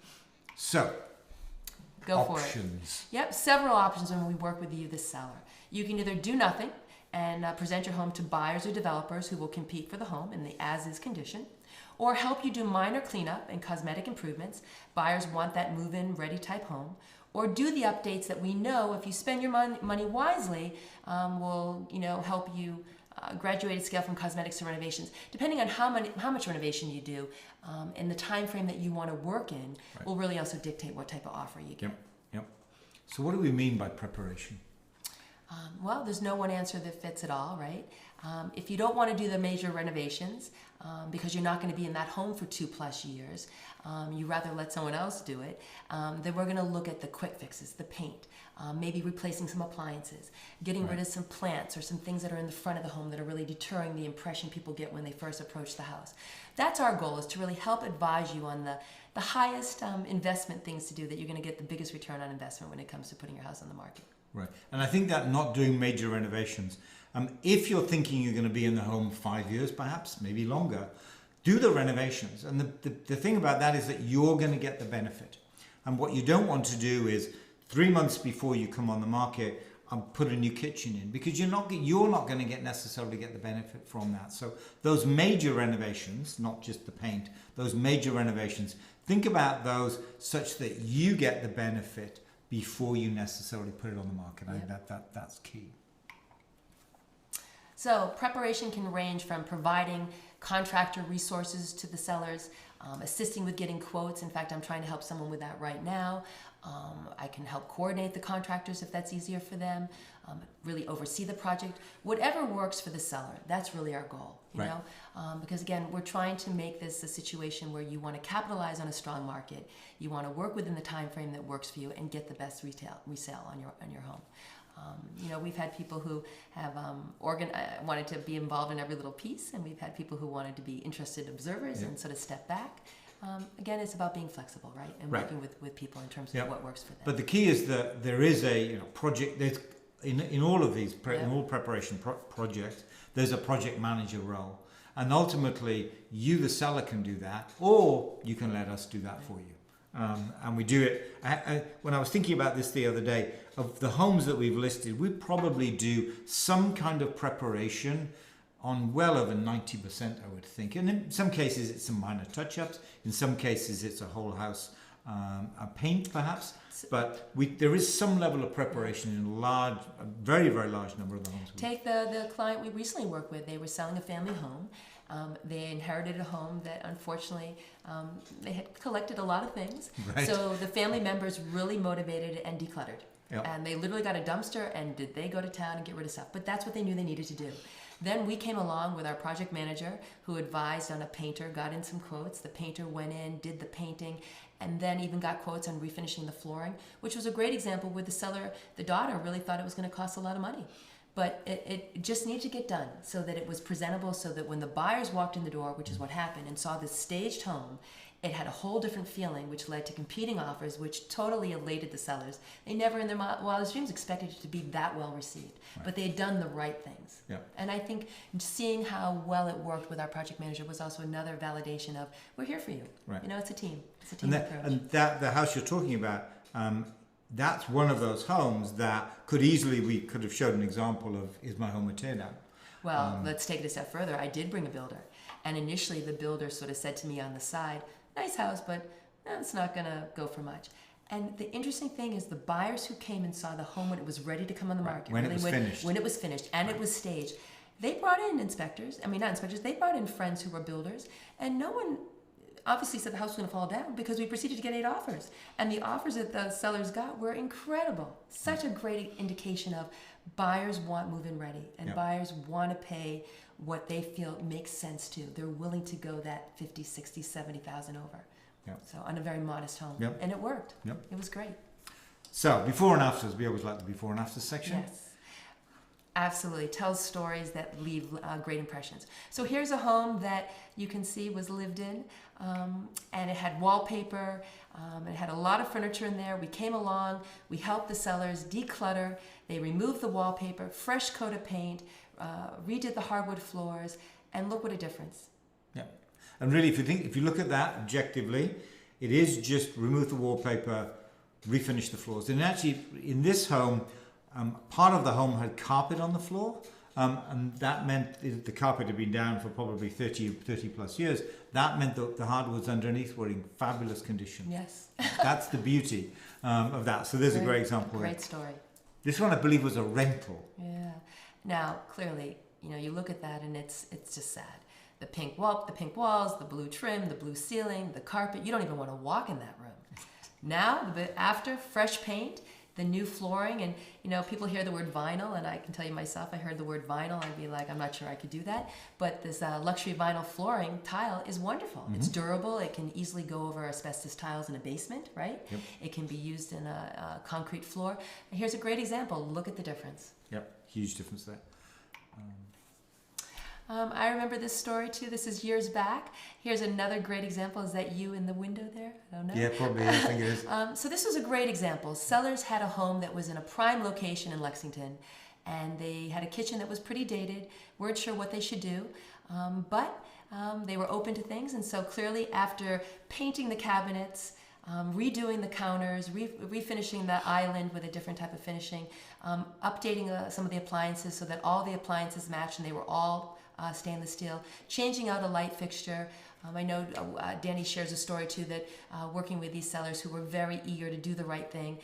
So, Go for it. options. Yep, several options when we work with you, the seller. You can either do nothing and present your home to buyers or developers who will compete for the home in the as-is condition, or help you do minor cleanup and cosmetic improvements. Buyers want that move-in ready type home, or do the updates that we know, if you spend your money wisely, will help you graduate at scale from cosmetics to renovations. Depending on how much renovation you do, and the time frame that you want to work in, will really also dictate what type of offer you get. Yep. So what do we mean by preparation? Well, there's no one answer that fits it all, right? If you don't want to do the major renovations because you're not going to be in that home for 2+ years, you rather let someone else do it, then we're going to look at the quick fixes, the paint, maybe replacing some appliances, getting rid of some plants or some things that are in the front of the home that are really deterring the impression people get when they first approach the house. That's our goal, is to really help advise you on the highest investment things to do that you're going to get the biggest return on investment when it comes to putting your house on the market. Right. And I think that not doing major renovations, if you're thinking you're going to be in the home 5 years, perhaps, maybe longer, do the renovations. And the thing about that is that you're going to get the benefit. And what you don't want to do is 3 months before you come on the market, put a new kitchen in, because you're not going to necessarily get the benefit from that. So those major renovations, not just the paint, those major renovations, think about those such that you get the benefit before you necessarily put it on the market. I think that's key. So preparation can range from providing contractor resources to the sellers, assisting with getting quotes. In fact, I'm trying to help someone with that right now. I can help coordinate the contractors if that's easier for them, really oversee the project. Whatever works for the seller, that's really our goal, you know? Because again, we're trying to make this a situation where you want to capitalize on a strong market, you want to work within the time frame that works for you and get the best resale on your home. We've had people who have wanted to be involved in every little piece, and we've had people who wanted to be interested observers and sort of step back. Again, it's about being flexible, right? And working with people in terms of what works for them. But the key is that there is a project. There's in all of these in all preparation projects, there's a project manager role, and ultimately you, the seller, can do that, or you can let us do that for you. And we do it. When I was thinking about this the other day, of the homes that we've listed, we probably do some kind of preparation on well over 90%, I would think. And in some cases, it's some minor touch-ups. In some cases, it's a whole house a paint, perhaps. But there is some level of preparation in a very, very large number of the homes. Take the client we recently worked with. They were selling a family home. They inherited a home that unfortunately they had collected a lot of things. Right. So the family members really motivated and decluttered. Yep. And they literally got a dumpster, and did they go to town and get rid of stuff. But that's what they knew they needed to do. Then we came along with our project manager, who advised on a painter, got in some quotes. The painter went in, did the painting, and then even got quotes on refinishing the flooring, which was a great example where the seller, the daughter, really thought it was going to cost a lot of money. But it just needed to get done so that it was presentable, so that when the buyers walked in the door, which is what happened, and saw this staged home, it had a whole different feeling, which led to competing offers, which totally elated the sellers. They never in their wildest dreams expected it to be that well received, but they had done the right things. Yeah. And I think seeing how well it worked with our project manager was also another validation of, we're here for you. Right. It's a team. It's a team approach. And the house you're talking about, that's one of those homes that we could have showed an example of, is my home a teardown? Well, let's take it a step further. I did bring a builder. And initially the builder sort of said to me on the side, nice house, but it's not going to go for much. And the interesting thing is the buyers who came and saw the home when it was ready to come on the market. When it was finished and it was staged. They brought in they brought in friends who were builders. And no one obviously said the house was going to fall down, because we proceeded to get 8 offers. And the offers that the sellers got were incredible. Such a great indication of buyers want move-in ready, and buyers want to pay what they feel makes sense to. They're willing to go that 50, 60, 70,000 over. Yep. So on a very modest home. Yep. And it worked. Yep. It was great. So before and afters, we always like the before and after section. Yes. Absolutely. Tells stories that leave great impressions. So here's a home that you can see was lived in, and it had wallpaper, it had a lot of furniture in there. We came along, we helped the sellers declutter, they removed the wallpaper, fresh coat of paint, redid the hardwood floors, and look what a difference. Yeah. And really, if you look at that objectively, it is just remove the wallpaper, refinish the floors. And actually, in this home, part of the home had carpet on the floor, and that meant the carpet had been down for probably 30 plus years. That meant that the hardwoods underneath were in fabulous condition. Yes. That's the beauty of that. So there's a great example. Great story. This one, I believe, was a rental. Yeah. Now, clearly, you look at that and it's just sad. The pink walls, the blue trim, the blue ceiling, the carpet. You don't even want to walk in that room. Now, after fresh paint, the new flooring, and people hear the word vinyl, and I can tell you myself, I heard the word vinyl, I'd be like, I'm not sure I could do that. But this luxury vinyl flooring tile is wonderful. Mm-hmm. It's durable. It can easily go over asbestos tiles in a basement, right? Yep. It can be used in a concrete floor. And here's a great example. Look at the difference. Yep, huge difference there. I remember this story too. This is years back. Here's another great example. Is that you in the window there? I don't know. Yeah, probably. I think it is. So this was a great example. Sellers had a home that was in a prime location in Lexington, and they had a kitchen that was pretty dated, weren't sure what they should do, but they were open to things. And so clearly after painting the cabinets, redoing the counters, refinishing the island with a different type of finishing, updating some of the appliances so that all the appliances matched and they were all stainless steel, changing out a light fixture. I know Danny shares a story too that working with these sellers who were very eager to do the right thing.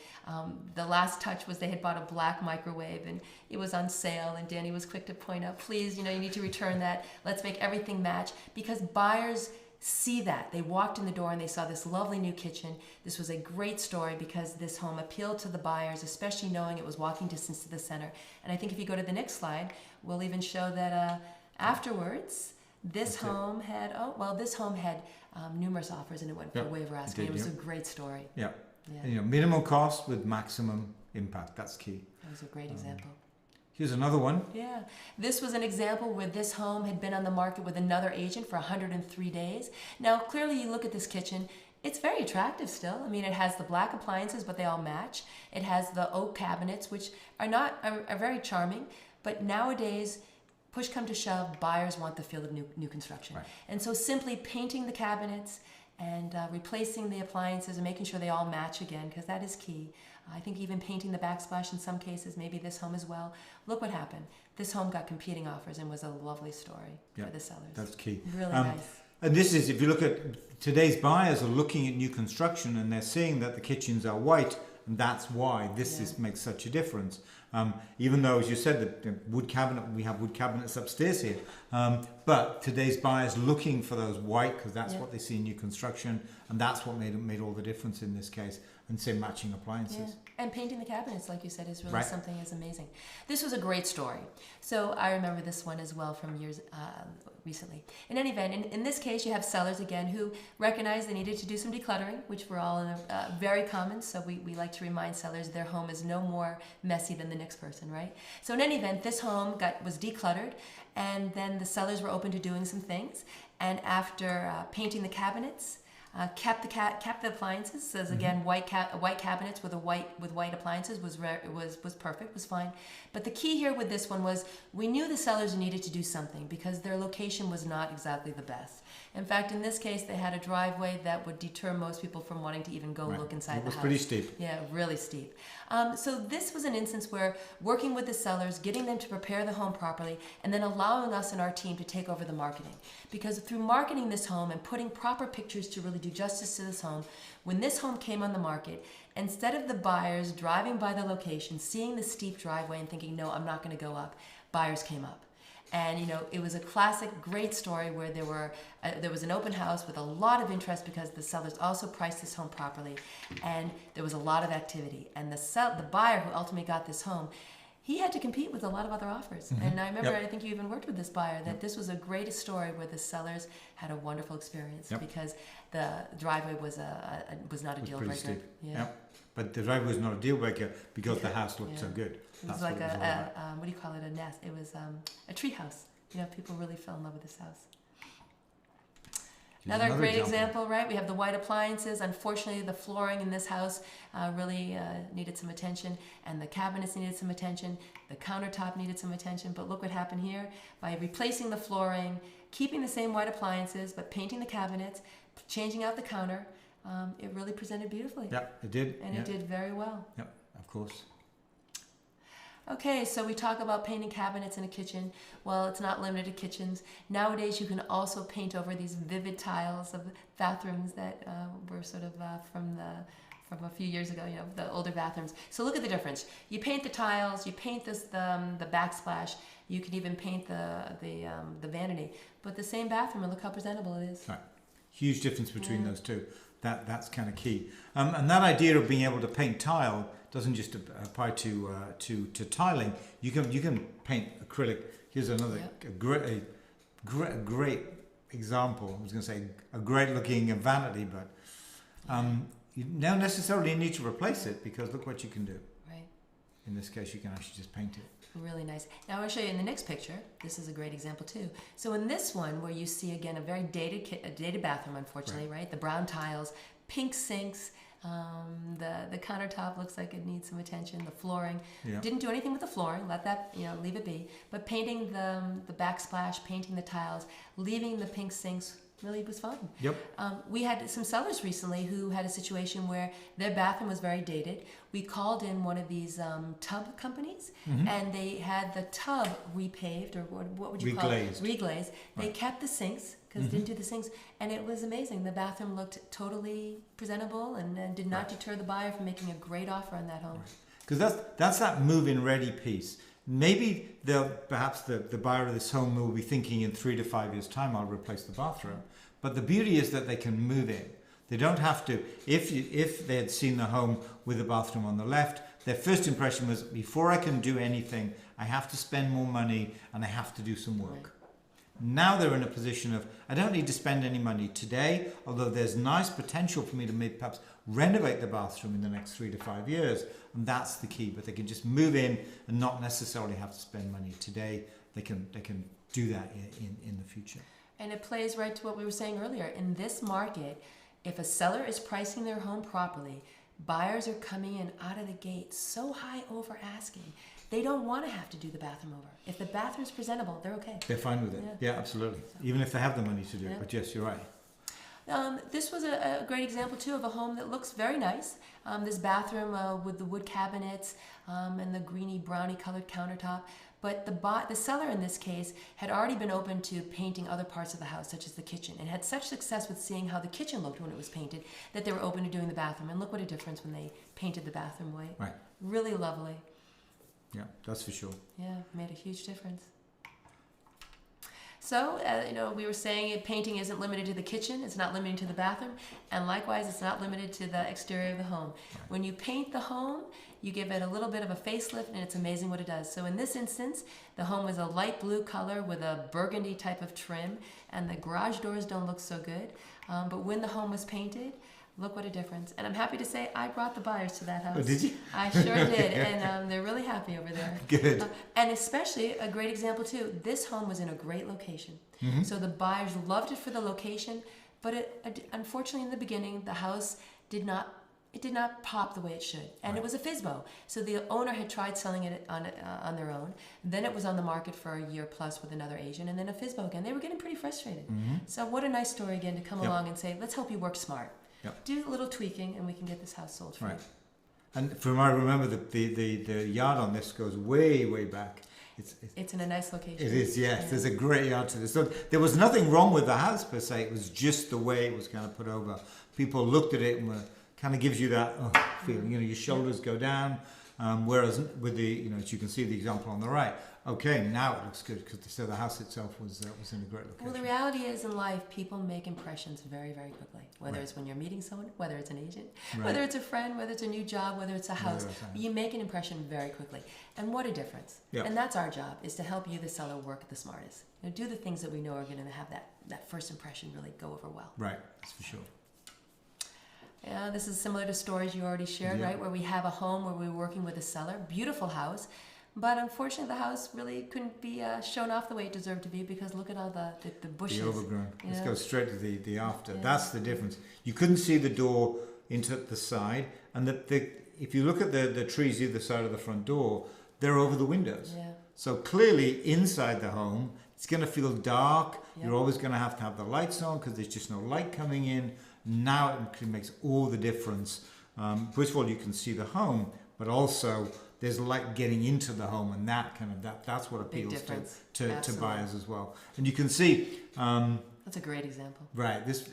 The last touch was they had bought a black microwave and it was on sale, and Danny was quick to point out, please, you need to return that. Let's make everything match, because buyers see that. They walked in the door and they saw this lovely new kitchen. This was a great story because this home appealed to the buyers, especially knowing it was walking distance to the center. And I think if you go to the next slide, we'll even show that afterwards, this home had numerous offers, and it went for way over asking. It was a great story. Yeah. And, minimal cost with maximum impact. That's key. That was a great example. Here's another one. Yeah. This was an example where this home had been on the market with another agent for 103 days. Now, clearly you look at this kitchen, it's very attractive still. I mean, it has the black appliances, but they all match. It has the oak cabinets, which are very charming. But nowadays, push come to shove, buyers want the feel of new construction. Right. And so simply painting the cabinets and replacing the appliances and making sure they all match again, because that is key. I think even painting the backsplash in some cases, maybe this home as well. Look what happened. This home got competing offers and was a lovely story for the sellers. That's key. Really nice. And this is, if you look at today's buyers are looking at new construction and they're seeing that the kitchens are white, and that's why this makes such a difference. Even though, as you said, the wood cabinet, we have wood cabinets upstairs here, but today's buyers looking for those white, because that's what they see in new construction, and that's what made all the difference in this case. And say matching appliances. Yeah. And painting the cabinets, like you said, is really something that's amazing. This was a great story. So I remember this one as well from years recently. In any event, in this case, you have sellers again who recognized they needed to do some decluttering, which we're all very common. So we like to remind sellers their home is no more messy than the next person, right? So in any event, this home was decluttered, and then the sellers were open to doing some things. And after painting the cabinets, kept the appliances. Says again, white cabinets with white appliances was perfect, was fine. But the key here with this one was we knew the sellers needed to do something because their location was not exactly the best. In fact, in this case, they had a driveway that would deter most people from wanting to even go look inside the house. It was pretty steep. Yeah, really steep. So this was an instance where working with the sellers, getting them to prepare the home properly, and then allowing us and our team to take over the marketing. Because through marketing this home and putting proper pictures to really do justice to this home, when this home came on the market, instead of the buyers driving by the location, seeing the steep driveway and thinking, no, I'm not going to go up, buyers came up. And it was a classic, great story where there was an open house with a lot of interest because the sellers also priced this home properly, and there was a lot of activity. And the buyer who ultimately got this home, he had to compete with a lot of other offers. Mm-hmm. And I remember, I think you even worked with this buyer, that this was a great story where the sellers had a wonderful experience because the driveway was not a deal breaker. Steep. Yeah. But the driveway was not a deal breaker because the house looked so good. It was like what do you call it, a nest? It was a tree house. People really fell in love with this house. Another great example, right? We have the white appliances. Unfortunately, the flooring in this house really needed some attention, and the cabinets needed some attention. The countertop needed some attention. But look what happened here. By replacing the flooring, keeping the same white appliances, but painting the cabinets, changing out the counter, it really presented beautifully. Yeah, it did. And it did very well. Yep, of course. Okay, so we talk about painting cabinets in a kitchen. Well, it's not limited to kitchens. Nowadays, you can also paint over these vivid tiles of bathrooms that were sort of from a few years ago, the older bathrooms. So look at the difference. You paint the tiles, you paint the backsplash, you can even paint the vanity. But the same bathroom, and look how presentable it is. Right. Huge difference between those two. That's kind of key. And that idea of being able to paint tile doesn't just apply to tiling. You can paint acrylic. Here's another great example. I was going to say a great looking vanity, but you don't necessarily need to replace it, because look what you can do. Right. In this case, you can actually just paint it. Really nice. Now I'll show you in the next picture. This is a great example too. So in this one, where you see again a very dated bathroom, unfortunately, right? The brown tiles, pink sinks. The countertop looks like it needs some attention. The flooring, didn't do anything with the flooring. Let that, leave it be. But painting the backsplash, painting the tiles, leaving the pink sinks really was fun. Yep. We had some sellers recently who had a situation where their bathroom was very dated. We called in one of these tub companies, and they had the tub repaved, or what would you call it? Reglazed. They kept the sinks, because didn't do the sinks, and it was amazing. The bathroom looked totally presentable and did not deter the buyer from making a great offer on that home. Because that's that move-in ready piece. Maybe perhaps the buyer of this home will be thinking in 3 to 5 years' time, I'll replace the bathroom. But the beauty is that they can move in. They don't have to. If they had seen the home with the bathroom on the left, their first impression was, before I can do anything, I have to spend more money and I have to do some work. Right. Now they're in a position of, I don't need to spend any money today, although there's nice potential for me to maybe perhaps renovate the bathroom in the next 3 to 5 years. And that's the key. But they can just move in and not necessarily have to spend money today. They can do that in the future. And it plays right to what we were saying earlier. In this market, if a seller is pricing their home properly, buyers are coming in out of the gate so high over asking. They don't want to have to do the bathroom over. If the bathroom's presentable, they're okay. They're fine with it. Yeah, absolutely. So, even if they have the money to do it. But yes, you're right. This was a great example too of a home that looks very nice. This bathroom with the wood cabinets and the greeny browny colored countertop. But the seller in this case had already been open to painting other parts of the house, such as the kitchen, and had such success with seeing how the kitchen looked when it was painted that they were open to doing the bathroom. And look what a difference when they painted the bathroom white. Right. Really lovely. Yeah, that's for sure. Yeah, made a huge difference. So, we were saying painting isn't limited to the kitchen, it's not limited to the bathroom, and likewise, it's not limited to the exterior of the home. Right. When you paint the home, you give it a little bit of a facelift, and it's amazing what it does. So in this instance, the home was a light blue color with a burgundy type of trim, and the garage doors don't look so good. But when the home was painted, look what a difference. And I'm happy to say I brought the buyers to that house. Oh, did you? I sure did. And they're really happy over there. Good. And especially, a great example too, this home was in a great location. Mm-hmm. So the buyers loved it for the location, but unfortunately in the beginning, the house did not pop the way it should. And It was a FSBO. So the owner had tried selling it on their own. Then it was on the market for a year plus with another agent, and then a FSBO again. They were getting pretty frustrated. Mm-hmm. So what a nice story again to come along and say, let's help you work smart. Yep. Do a little tweaking, and we can get this house sold for you. Right. And from what I remember, the yard on this goes way, way back. It's in a nice location. It is, yes. Yeah. There's a great yard to this. So there was nothing wrong with the house per se. It was just the way it was kind of put over. People looked at it and kind of gives you that feeling. Your shoulders go down. Whereas with the, as you can see the example on the right, okay, now it looks good because the house itself was in a great location. Well, the reality is in life, people make impressions very, very quickly. Whether it's when you're meeting someone, whether it's an agent, whether it's a friend, whether it's a new job, whether it's a house, you make an impression very quickly. And what a difference. Yep. And that's our job, is to help you, the seller, work the smartest. Do the things that we know are going to have that first impression really go over well. Right, that's for sure. Yeah, this is similar to stories you already shared, right? Where we have a home where we're working with a seller, beautiful house, but unfortunately the house really couldn't be shown off the way it deserved to be because look at all the bushes. The overgrown. Let's go straight to the after. Yeah. That's the difference. You couldn't see the door into the side, and if you look at the trees either side of the front door, they're over the windows. Yeah. So clearly inside the home, it's going to feel dark. Yep. You're always going to have the lights on because there's just no light coming in. Now it makes all the difference. First of all, you can see the home, but also there's like getting into the home, and that's what appeals to buyers as well. And you can see that's a great example. Right, this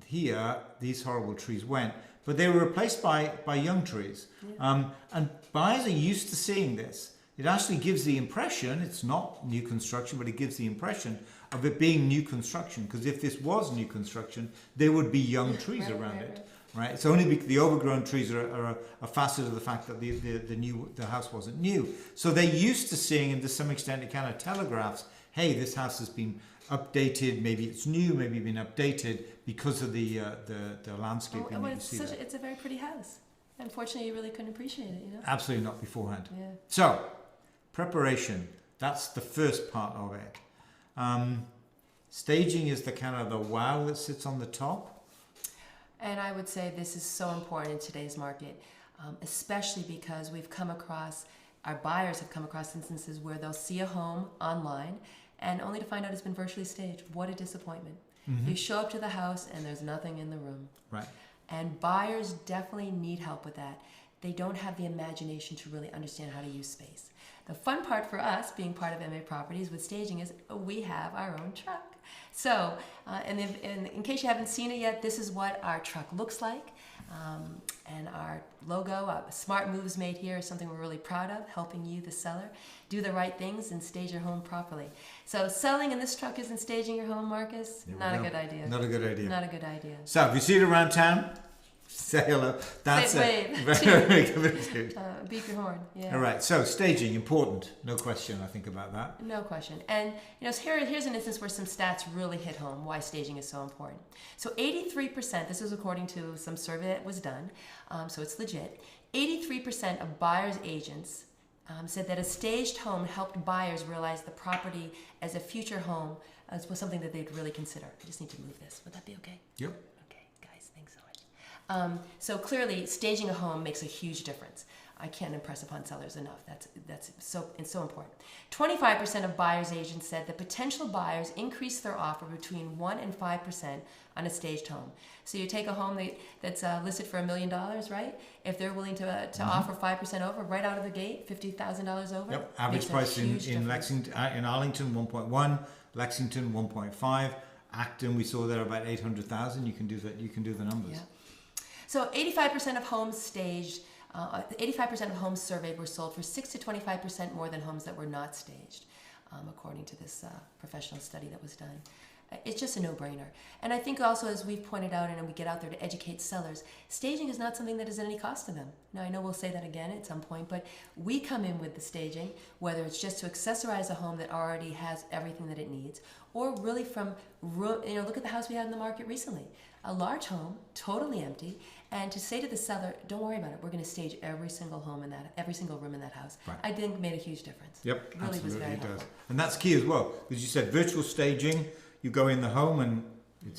here these horrible trees went, but they were replaced by young trees. Yeah. And buyers are used to seeing this. It actually gives the impression, it's not new construction, but it gives the impression of it being new construction, because if this was new construction, there would be young trees around it. Right, it's only the overgrown trees are a facet of the fact that the house wasn't new. So they're used to seeing, and to some extent, it kind of telegraphs, hey, this house has been updated. Maybe it's new, maybe been updated because of the landscaping. It's a very pretty house. Unfortunately, you really couldn't appreciate it. Absolutely not beforehand. Yeah. So, preparation. That's the first part of it. Staging is the kind of the wow that sits on the top. And I would say this is so important in today's market, especially because our buyers have come across instances where they'll see a home online and only to find out it's been virtually staged. What a disappointment. Mm-hmm. You show up to the house and there's nothing in the room. Right. And buyers definitely need help with that. They don't have the imagination to really understand how to use space. The fun part for us, being part of MA Properties with staging, is we have our own truck. So, in case you haven't seen it yet, this is what our truck looks like. And our logo, Smart Moves Made Here, is something we're really proud of, helping you, the seller, do the right things and stage your home properly. So selling in this truck isn't staging your home, Marcus? Not a good idea. Not a good idea. Not a good idea. So if you see it around town, say hello. That's it. Very good. Beep your horn. Yeah. All right. So staging, important. No question, I think, about that. No question. And here's an instance where some stats really hit home why staging is so important. So 83%, this is according to some survey that was done, so it's legit, 83% of buyers' agents said that a staged home helped buyers realize the property as a future home was something that they'd really consider. I just need to move this. Would that be okay? Yep. Okay, guys, thanks so much. So clearly, staging a home makes a huge difference. I can't impress upon sellers enough. It's so important. 25% of buyers' agents said that potential buyers increase their offer between 1% and 5% on a staged home. So you take a home that's listed for $1 million, right? If they're willing to offer 5% over right out of the gate, $50,000 over. Yep. Average price in Lexington, in Arlington, 1.1. Lexington, 1.5. Acton, we saw there about 800,000. You can do that. You can do the numbers. Yeah. So 85% of homes staged. 85% of homes surveyed were sold for 6 to 25% more than homes that were not staged, according to this professional study that was done. It's just a no-brainer. And I think also, as we've pointed out, and we get out there to educate sellers, staging is not something that is at any cost to them. Now, I know we'll say that again at some point, but we come in with the staging, whether it's just to accessorize a home that already has everything that it needs, or really from, look at the house we had in the market recently. A large home, totally empty, and to say to the seller, don't worry about it, we're going to stage every single room in that house. Right. I think made a huge difference. Yep, it really absolutely, was very it helpful. does. And that's key as well, because you said virtual staging, you go in the home and it's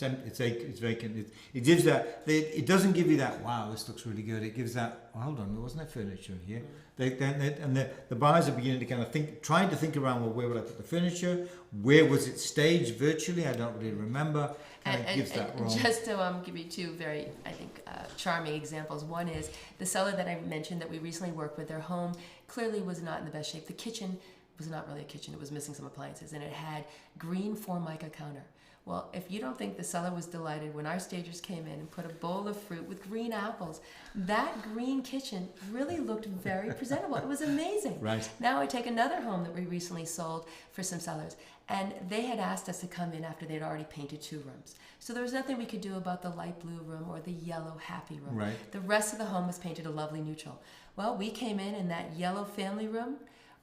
vacant. It gives that. It doesn't give you that. Wow, this looks really good. It gives that. Oh, hold on, there wasn't there furniture here. The buyers are beginning to kind of trying to think around. Well, where would I put the furniture? Where was it staged virtually? I don't really remember. And gives that wrong. Just to give you two very, I think, charming examples. One is the seller that I mentioned that we recently worked with. Their home clearly was not in the best shape. The kitchen was not really a kitchen. It was missing some appliances, and it had green Formica counter. Well, if you don't think the seller was delighted when our stagers came in and put a bowl of fruit with green apples, that green kitchen really looked very presentable. It was amazing. Right. Now I take another home that we recently sold for some sellers, and they had asked us to come in after they'd already painted 2 rooms. So there was nothing we could do about the light blue room or the yellow happy room. Right. The rest of the home was painted a lovely neutral. Well, we came in that yellow family room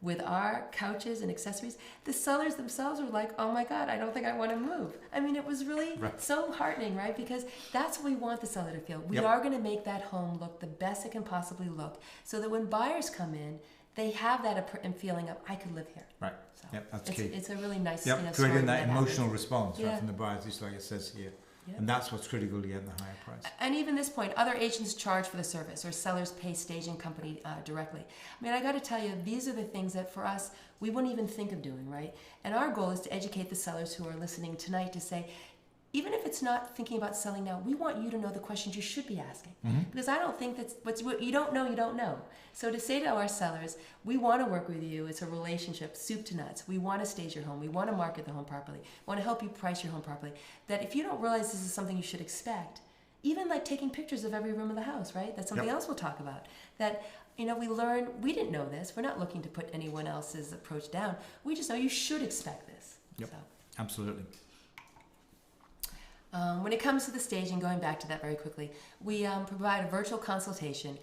with our couches and accessories. The sellers themselves were like, oh my God, I don't think I want to move. I mean, it was really so heartening, right? Because that's what we want the seller to feel. We are going to make that home look the best it can possibly look, so that when buyers come in, they have that feeling of, I could live here. Right. So that's key. It's a really nice creating that happens. emotional response from the buyers, just like it says here. Yep. And that's what's critical to get the higher price. And even this point, other agents charge for the service, or sellers pay staging company directly. I mean, I got to tell you, these are the things that for us, we wouldn't even think of doing, right? And our goal is to educate the sellers who are listening tonight to say, even if it's not thinking about selling now, we want you to know the questions you should be asking. Because I don't think that's what you don't know. So to say to our sellers, we want to work with you. It's a relationship, soup to nuts. We want to stage your home. We want to market the home properly. We want to help you price your home properly. That if you don't realize this is something you should expect, even like taking pictures of every room of the house, right? That's something else we'll talk about. That, we learn, we didn't know this. We're not looking to put anyone else's approach down. We just know you should expect this. Yep, So. absolutely. When it comes to the staging, going back to that very quickly, we provide a virtual consultation,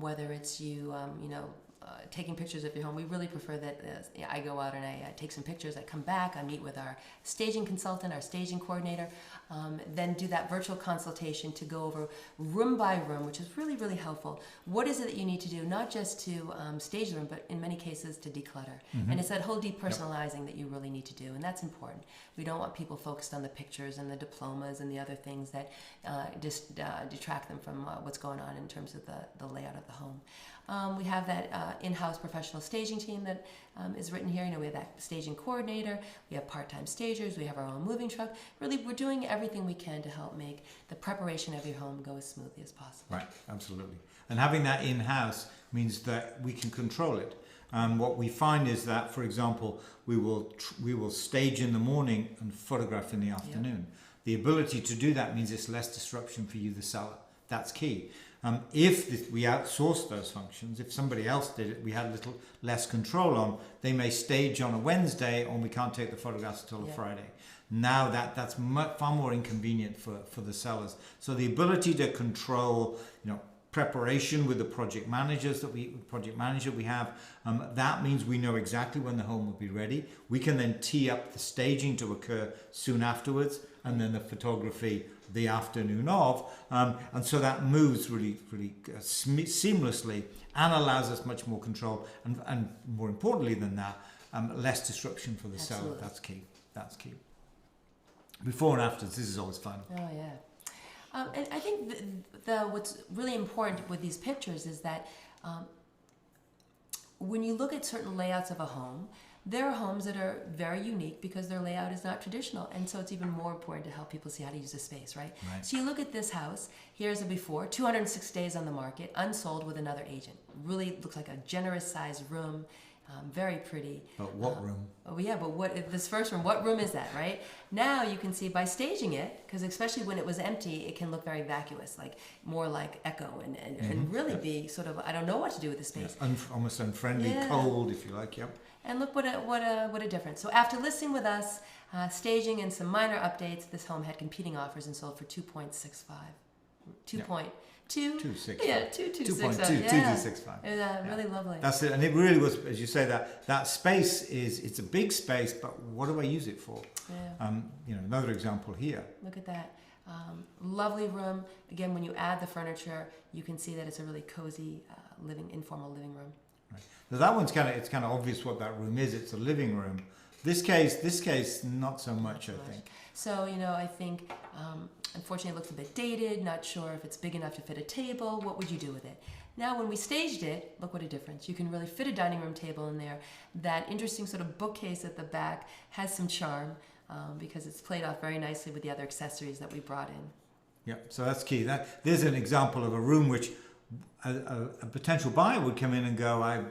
whether it's you, taking pictures of your home. We really prefer that I go out and I take some pictures, I come back, I meet with our staging consultant, our staging coordinator, then do that virtual consultation to go over room by room, which is really, really helpful. What is it that you need to do, not just to stage the room, but in many cases to declutter. And it's that whole depersonalizing that you really need to do, and that's important. We don't want people focused on the pictures and the diplomas and the other things that detract them from what's going on in terms of the layout of the home. We have that in-house professional staging team that is written here. We have that staging coordinator, we have part-time stagers, we have our own moving truck. Really, we're doing everything we can to help make the preparation of your home go as smoothly as possible. Right, absolutely. And having that in-house means that we can control it. What we find is that, for example, we will stage in the morning and photograph in the afternoon. The ability to do that means it's less disruption for you, the seller. That's key. If we outsourced those functions, if somebody else did it, we had a little less control on, they may stage on a Wednesday and we can't take the photographs until a Friday. Now that's far more inconvenient for the sellers. So the ability to control, preparation with the project manager we have, that means we know exactly when the home will be ready. We can then tee up the staging to occur soon afterwards, and then the photography the afternoon of, and so that moves really seamlessly and allows us much more control, and more importantly than that, less disruption for the seller. That's key. Before and after, this is always fun. Oh yeah. And I think what's really important with these pictures is that when you look at certain layouts of a home, there are homes that are very unique because their layout is not traditional, and so it's even more important to help people see how to use the space, right? So you look at this house, here's a before, 206 days on the market, unsold with another agent. Really looks like a generous sized room, very pretty. But what room? Oh yeah, but this first room, what room is that, right? Now you can see by staging it, because especially when it was empty, it can look very vacuous, like more like echo, and really be sort of, I don't know what to do with the space. Yeah, almost unfriendly, cold, if you like, yep. And look what a difference. So after listing with us, staging and some minor updates, this home had competing offers and sold for 2.65. 2.2? Yeah, 2.265. It was really lovely. That's it, and it really was, as you say, that space it's a big space, but what do I use it for? Yeah. Another example here. Look at that. Lovely room. Again, when you add the furniture, you can see that it's a really cozy, informal living room. Right. So that one's kind of obvious what that room is. It's a living room. This case, not so much, I think. So I think unfortunately it looks a bit dated. Not sure if it's big enough to fit a table. What would you do with it? Now, when we staged it, look what a difference. You can really fit a dining room table in there. That interesting sort of bookcase at the back has some charm because it's played off very nicely with the other accessories that we brought in. Yeah, so that's key. There's an example of a room which a potential buyer would come in and go, I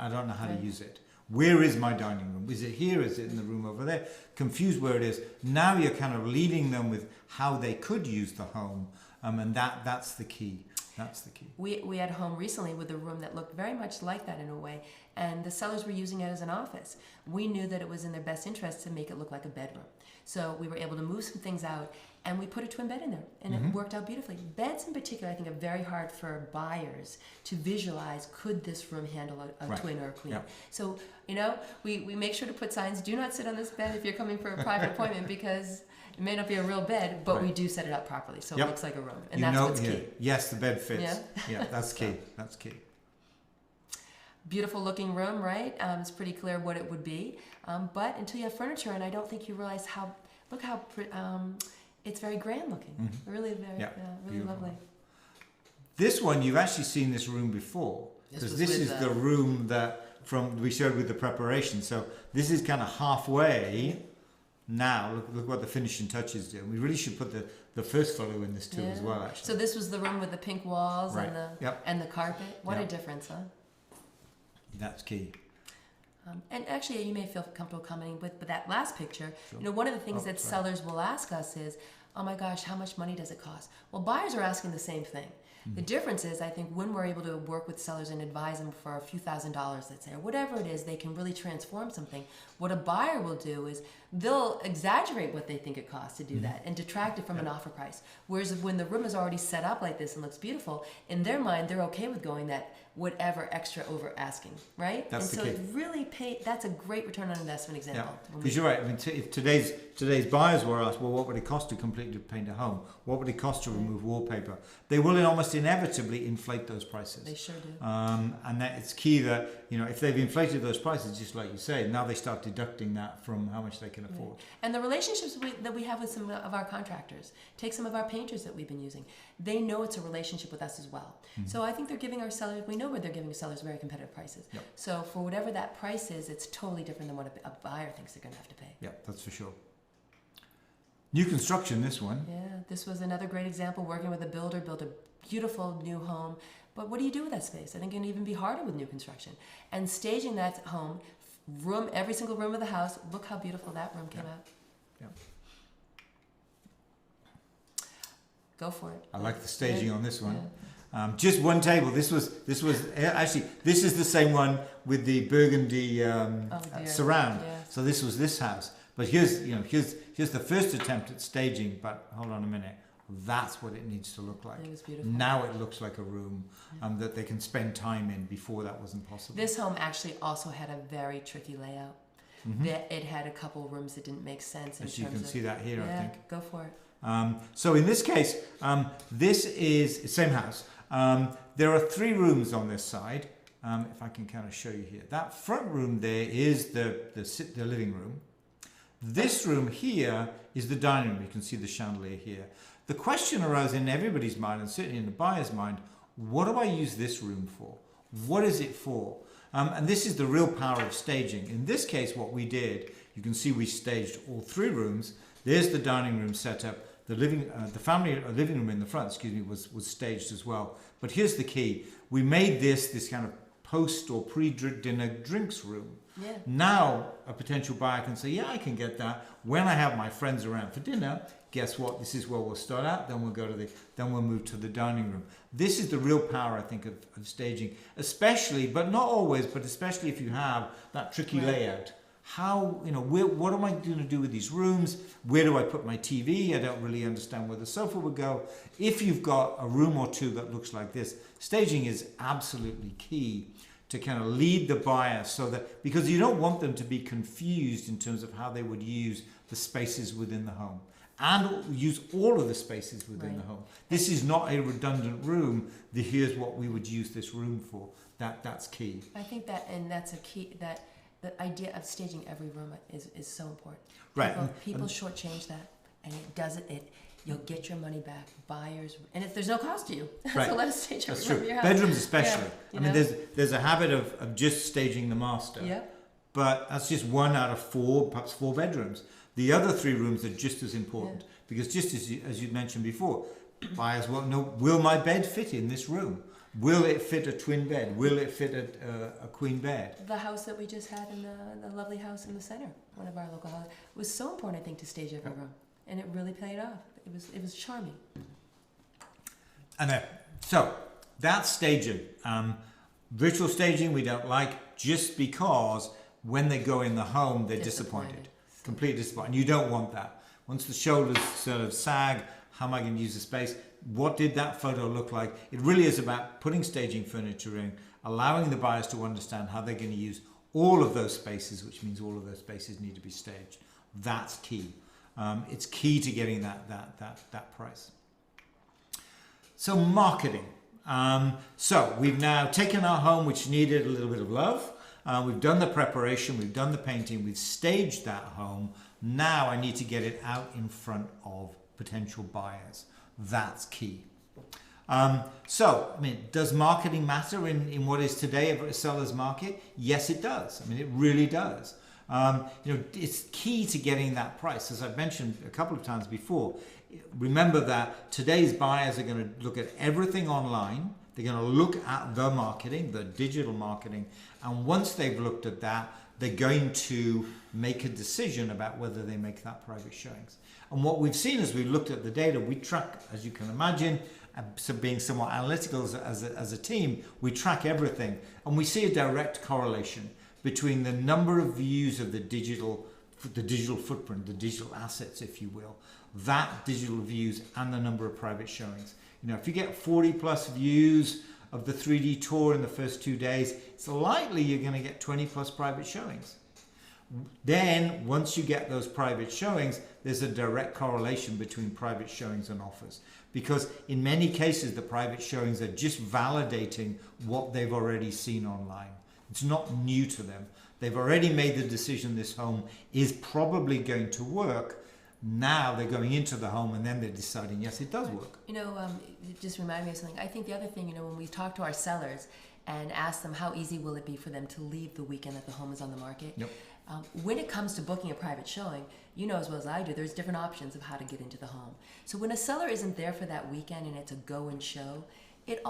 don't know how to use it. Where is my dining room? Is it here? Is it in the room over there? Confused where it is. Now you're kind of leading them with how they could use the home, and that's the key. That's the key. We had a home recently with a room that looked very much like that in a way, and the sellers were using it as an office. We knew that it was in their best interest to make it look like a bedroom. So we were able to move some things out, and we put a twin bed in there, and it worked out beautifully. Beds in particular, I think, are very hard for buyers to visualize. Could this room handle a twin or a queen? Yep. So, we make sure to put signs, do not sit on this bed if you're coming for a private appointment, because it may not be a real bed, but we do set it up properly, so it looks like a room, and that's what's key. Yes, the bed fits. Yeah, that's key. That's key. Beautiful looking room, right? It's pretty clear what it would be, but until you have furniture, and I don't think you realize how it's very grand looking. Really really lovely. This one, you've actually seen this room before, because this is the room that we showed with the preparation. So this is kind of halfway Now, look what the finishing touches do. We really should put the first photo in this too as well, actually. So this was the room with the pink walls Right. and the carpet. What a Yep. difference, huh? That's key. And actually, you may feel comfortable commenting with, but that last picture, Sure. you know, one of the things Oh, that sorry. sellers will ask us is, oh my gosh, how much money does it cost? Well, buyers are asking the same thing. The difference is, I think, when we're able to work with sellers and advise them for a few $1,000s, let's say, or whatever it is, they can really transform something. What a buyer will do is they'll exaggerate what they think it costs to do that and detract it from an offer price. Whereas when the room is already set up like this and looks beautiful, in their mind, they're okay with going that whatever extra over asking, right? That's and the so key. it really that's a great return on investment Yeah, example. because you're right. I mean, if today's buyers were asked, well, what would it cost to completely paint a home? What would it cost to remove wallpaper? They will almost inevitably inflate those prices. They sure do. And that it's key that, you know, if they've inflated those prices, just like you say, now they start deducting that from how much they can afford. And the relationships that we have with some of our contractors, take some of our painters that we've been using, they know it's a relationship with us as well. So I think they're giving our sellers, we know where they're giving sellers very competitive prices. Yep. So for whatever that price is, it's totally different than what a buyer thinks they're going to have to pay. Yeah, that's for sure. New construction, this one. Yeah, this was another great example, working with a builder, built a beautiful new home. But what do you do with that space? I think it can even be harder with new construction. And staging that home, every single room of the house, look how beautiful that room came out. Yeah. Go for it. I like the staging on this one. Yeah. Just one table. This was actually, this is the same one with the burgundy dear. surround. Yeah. So this was this house. But here's the first attempt at staging. But hold on a minute. That's what it needs to look like. It was beautiful. Now it looks like a room that they can spend time in. Before that wasn't possible. This home actually also had a very tricky layout. It had a couple rooms that didn't make sense in As you terms can of, see that here, I think. Go for it. So in this case, this is same house. There are 3 rooms on this side. If I can kind of show you here, that front room there is the living room. This room here is the dining room. You can see the chandelier here. The question arose in everybody's mind, and certainly in the buyer's mind: what do I use this room for? What is it for? And this is the real power of staging. In this case, what we did, you can see we staged all 3 rooms. There's the dining room set up. The family living room in the front, was staged as well. But here's the key: we made this kind of post or pre-dinner drinks room. Yeah. Now a potential buyer can say, yeah, I can get that. When I have my friends around for dinner, guess what? This is where we'll start out. Then we'll move to the dining room. This is the real power, I think, of staging, especially, but not always, but especially if you have that tricky layout. How, what am I going to do with these rooms? Where do I put my TV? I don't really understand where the sofa would go. If you've got a room or 2 that looks like this, staging is absolutely key to kind of lead the buyer, so that, because you don't want them to be confused in terms of how they would use the spaces within the home and use all of the spaces within the home. This is not a redundant room. Here's what we would use this room for. That's key. I think that's a key, that the idea of staging every room is so important. Right. People shortchange that, and you'll get your money back. Buyers, and if there's no cost to you, Right. so let us stage every That's room true. of your house. Bedrooms especially. Yeah, I mean, there's a habit of just staging the master. Yeah. But that's just 1 out of 4, perhaps 4 bedrooms. The other 3 rooms are just as important, because just as you mentioned before, buyers want to know, will my bed fit in this room? Will it fit a twin bed? Will it fit a queen bed? The house that we just had in the lovely house in the center, one of our local houses, was so important, I think, to stage every room, and it really paid off. It was charming. And so that's staging. Virtual staging we don't like, just because when they go in the home they're disappointed. Completely disappointed. And you don't want that. Once the shoulders sort of sag, how am I going to use the space? What did that photo look like? It really is about putting staging furniture in, allowing the buyers to understand how they're going to use all of those spaces, which means all of those spaces need to be staged. That's key. It's key to getting that price. So marketing. So we've now taken our home, which needed a little bit of love. We've done the preparation, we've done the painting, we've staged that home. Now I need to get it out in front of potential buyers. That's key. So, I mean, does marketing matter in what is today a seller's market? Yes, it does. I mean, it really does. It's key to getting that price. As I've mentioned a couple of times before, remember that today's buyers are going to look at everything online. They're going to look at the marketing, the digital marketing, and once they've looked at that, they're going to make a decision about whether they make that private showings. And what we've seen as we've looked at the data, we track, as you can imagine, so being somewhat analytical as a team, we track everything, and we see a direct correlation between the number of views of the digital footprint, the digital assets, if you will, that digital views, and the number of private showings. If you get 40 plus views of the 3D tour in the first 2 days, it's likely you're going to get 20 plus private showings. Then, once you get those private showings, there's a direct correlation between private showings and offers. Because in many cases, the private showings are just validating what they've already seen online. It's not new to them. They've already made the decision this home is probably going to work. Now they're going into the home and then they're deciding, yes, it does work. It just reminded me of something. I think the other thing, when we talk to our sellers and ask them how easy will it be for them to leave the weekend that the home is on the market. Yep. When it comes to booking a private showing, you know as well as I do, there's different options of how to get into the home. So when a seller isn't there for that weekend and it's a go and show, it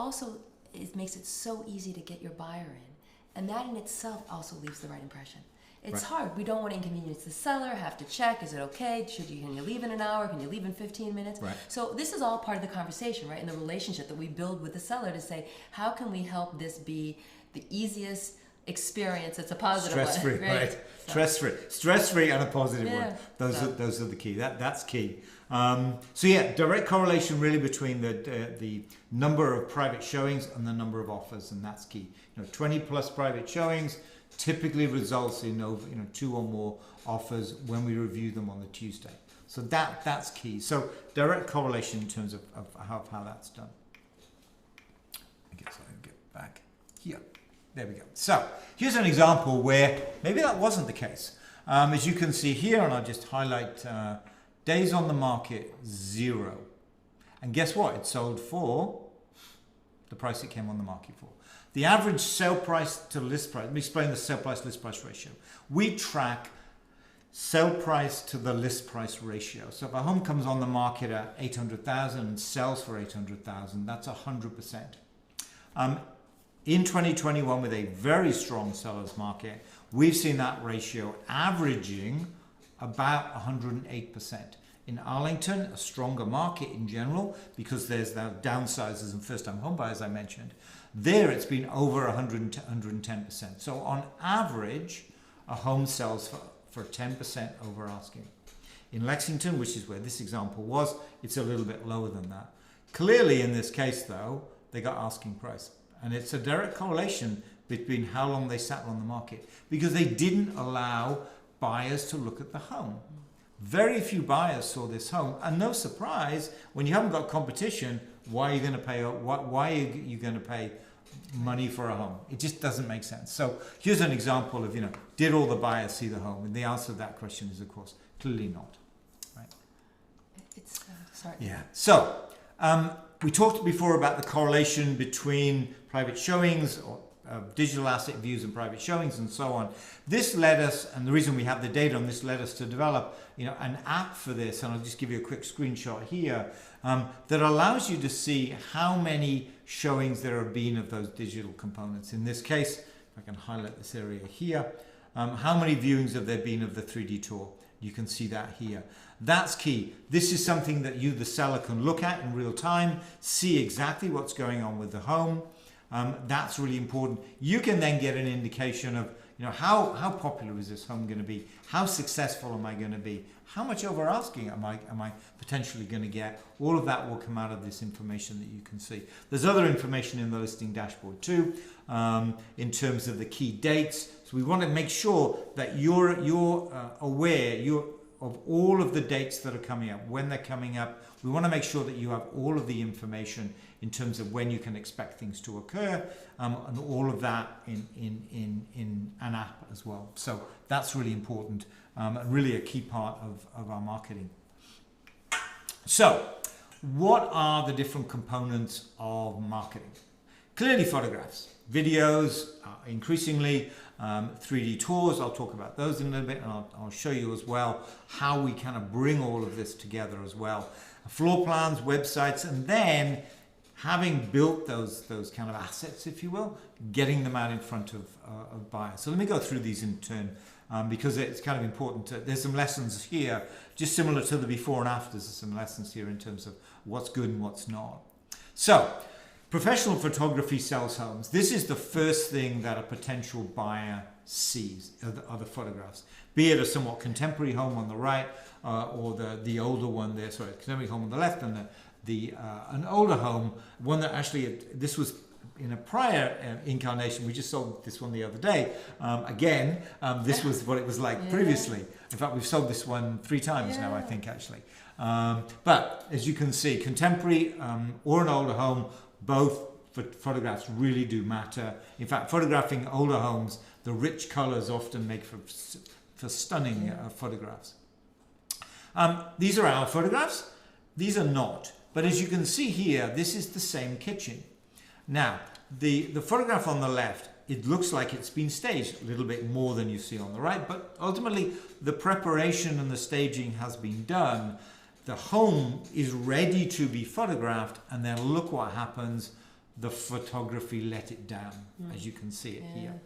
makes it so easy to get your buyer in. And that in itself also leaves the right impression. It's hard. We don't want to inconvenience the seller, have to check, is it okay? Can you leave in an hour? Can you leave in 15 minutes? Right. So this is all part of the conversation, right? In the relationship that we build with the seller to say, how can we help this be the easiest experience? It's a positive one. Stress-free, right? So. Stress-free and a positive one. Those are the key. That's key. Direct correlation really between the number of private showings and the number of offers, and that's key. 20 plus private showings typically results in over 2 or more offers when we review them on the Tuesday. So that's key. So direct correlation in terms of how that's done. I guess I'll get back here. There we go. So here's an example where maybe that wasn't the case. As you can see here, and I'll just highlight days on the market, 0. And guess what? It sold for the price it came on the market for. The average sale price to list price, let me explain the sale price list price ratio. We track sale price to the list price ratio. So if a home comes on the market at 800,000 and sells for 800,000, that's 100%. In 2021, with a very strong seller's market, we've seen that ratio averaging about 108%. In Arlington, a stronger market in general, because there's the downsizers and first-time home buyers I mentioned. There, it's been over 110%. So on average, a home sells for 10% over asking. In Lexington, which is where this example was, it's a little bit lower than that. Clearly, in this case, though, they got asking price. And it's a direct correlation between how long they sat on the market, because they didn't allow buyers to look at the home. Very few buyers saw this home, and no surprise, when you haven't got competition, why are you going to pay? Why are you going to pay money for a home? It just doesn't make sense. So here's an example of did all the buyers see the home? And the answer to that question is, of course, clearly not. Right? Sorry. Yeah. So we talked before about the correlation between private showings or digital asset views and private showings and so on. This led us, and the reason we have the data on this led us to develop an app for this, and I'll just give you a quick screenshot here, that allows you to see how many showings there have been of those digital components. In this case, if I can highlight this area here, how many viewings have there been of the 3D tour? You can see that here. That's key. This is something that you, the seller, can look at in real time, see exactly what's going on with the home. That's really important. You can then get an indication of how popular is this home going to be? How successful am I going to be? How much over asking am I potentially going to get? All of that will come out of this information that you can see. There's other information in the listing dashboard too, in terms of the key dates. So we want to make sure that you're aware of all of the dates that are coming up, when they're coming up. We want to make sure that you have all of the information in terms of when you can expect things to occur, and all of that in an app as well. So that's really important, and really a key part of our marketing. So what are the different components of marketing? Clearly photographs, videos, increasingly 3D tours. I'll talk about those in a little bit, and I'll show you as well how we kind of bring all of this together as well. Floor plans, websites, and then having built those kind of assets, if you will, getting them out in front of buyers. So let me go through these in turn because it's kind of important. There's some lessons here, just similar to the before and afters. There's some lessons here in terms of what's good and what's not. So, professional photography sells homes. This is the first thing that a potential buyer sees, are the photographs. Be it a somewhat contemporary home on the right or the older one there, sorry, contemporary home on the left, and an older home, one that actually, this was in a prior incarnation. We just sold this one the other day. This was what it was like previously. In fact, we've sold this one 3 times now, I think, actually. But as you can see, contemporary or an older home, both photographs really do matter. In fact, photographing older homes, the rich colors often make for stunning photographs. These are our photographs. These are not. But as you can see here, this is the same kitchen. Now, the photograph on the left, it looks like it's been staged a little bit more than you see on the right, but ultimately the preparation and the staging has been done. The home is ready to be photographed, and then look what happens. The photography let it down, as you can see it here.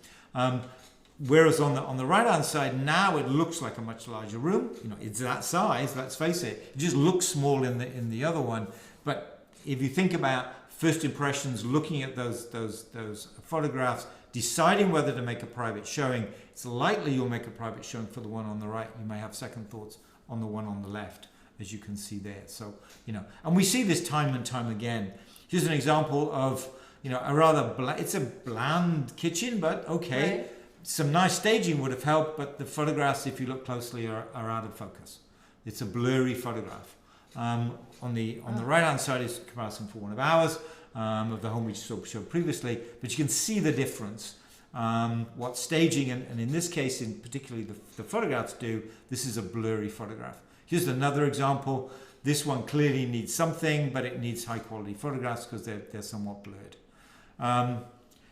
Whereas on the right hand side, now it looks like a much larger room. You know, it's that size, let's face it. It just looks small in the other one. But if you think about first impressions, looking at those photographs, deciding whether to make a private showing, it's likely you'll make a private showing for the one on the right. You may have second thoughts on the one on the left, as you can see there. So, you know, and we see this time and time again. Here's an example of, you know, a rather it's a bland kitchen, but okay. Right. Some nice staging would have helped, but the photographs, if you look closely, are out of focus. It's a blurry photograph. On the right hand side is a comparison for one of ours, of the home we showed previously, but you can see the difference. What staging and in this case, in particularly the photographs do, this is a blurry photograph. Here's another example. This one clearly needs something, but it needs high quality photographs because they're somewhat blurred.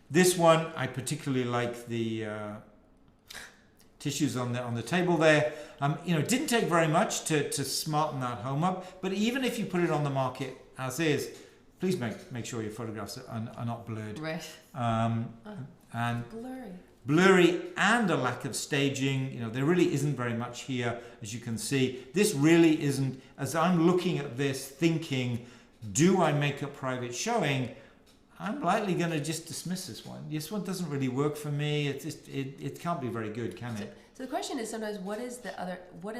This one, I particularly like the tissues on the table there. You know, it didn't take very much to smarten that home up, but even if you put it on the market as is, please make sure your photographs are not blurred. Right. And blurry and a lack of staging. You know, there really isn't very much here, as you can see. This really isn't, as I'm looking at this thinking, do I make a private showing? I'm likely going to just dismiss this one. This one doesn't really work for me. It can't be very good, can it? So the question is sometimes, what is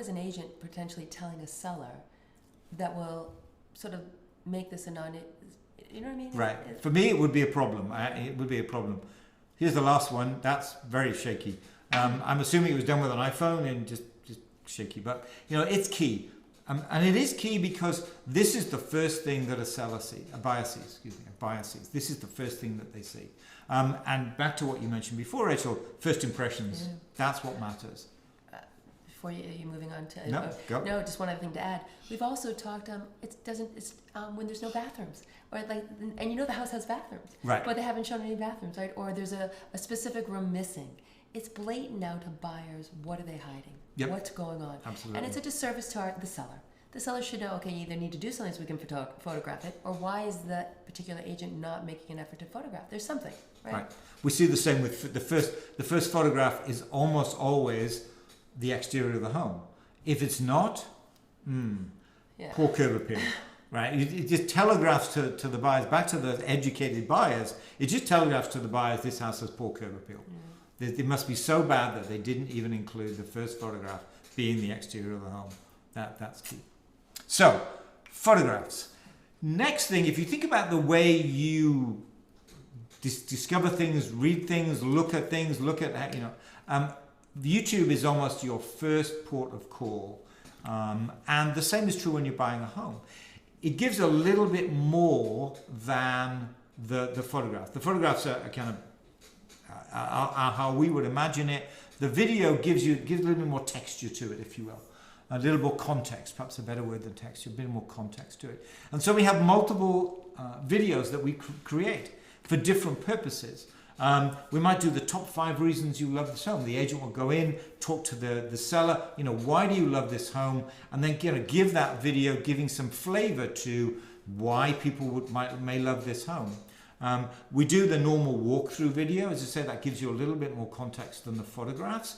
an agent potentially telling a seller that will sort of make this a you know what I mean? Right. For me, it would be a problem. It would be a problem. Here's the last one. That's very shaky. I'm assuming it was done with an iPhone and just shaky. But, you know, it's key. And it is key because this is the first thing that a buyer sees. This is the first thing that they see. And back to what you mentioned before, Rachel, first impressions. That's what matters. Before you moving on to No, just one other thing to add. We've also talked. When there's no bathrooms, or and you know the house has bathrooms, right? But they haven't shown any bathrooms, right? Or there's a specific room missing. It's blatant now to buyers. What are they hiding? Yep. What's going on? Absolutely. And it's a disservice to the seller. The seller should know, okay, you either need to do something so we can photograph it, or why is that particular agent not making an effort to photograph? There's something, right? We see the same with the first photograph is almost always the exterior of the home. If it's not, poor curb appeal, right? It just telegraphs to the buyers, back to the educated buyers, it just telegraphs to the buyers this house has poor curb appeal. It must be so bad that they didn't even include the first photograph being the exterior of the home. That's key. So, photographs. Next thing, if you think about the way you discover things, read things, look at YouTube is almost your first port of call. And the same is true when you're buying a home. It gives a little bit more than the photograph. The photographs are kind of how we would imagine it. The video gives a little bit more texture to it, if you will. A little more context, perhaps a better word than texture, a bit more context to it. And so we have multiple videos that we create. for different purposes. We might do the top 5 reasons you love this home. The agent will go in, talk to the seller, why do you love this home? And then give that video, giving some flavor to why people may love this home. We do the normal walkthrough video. As I said, that gives you a little bit more context than the photographs.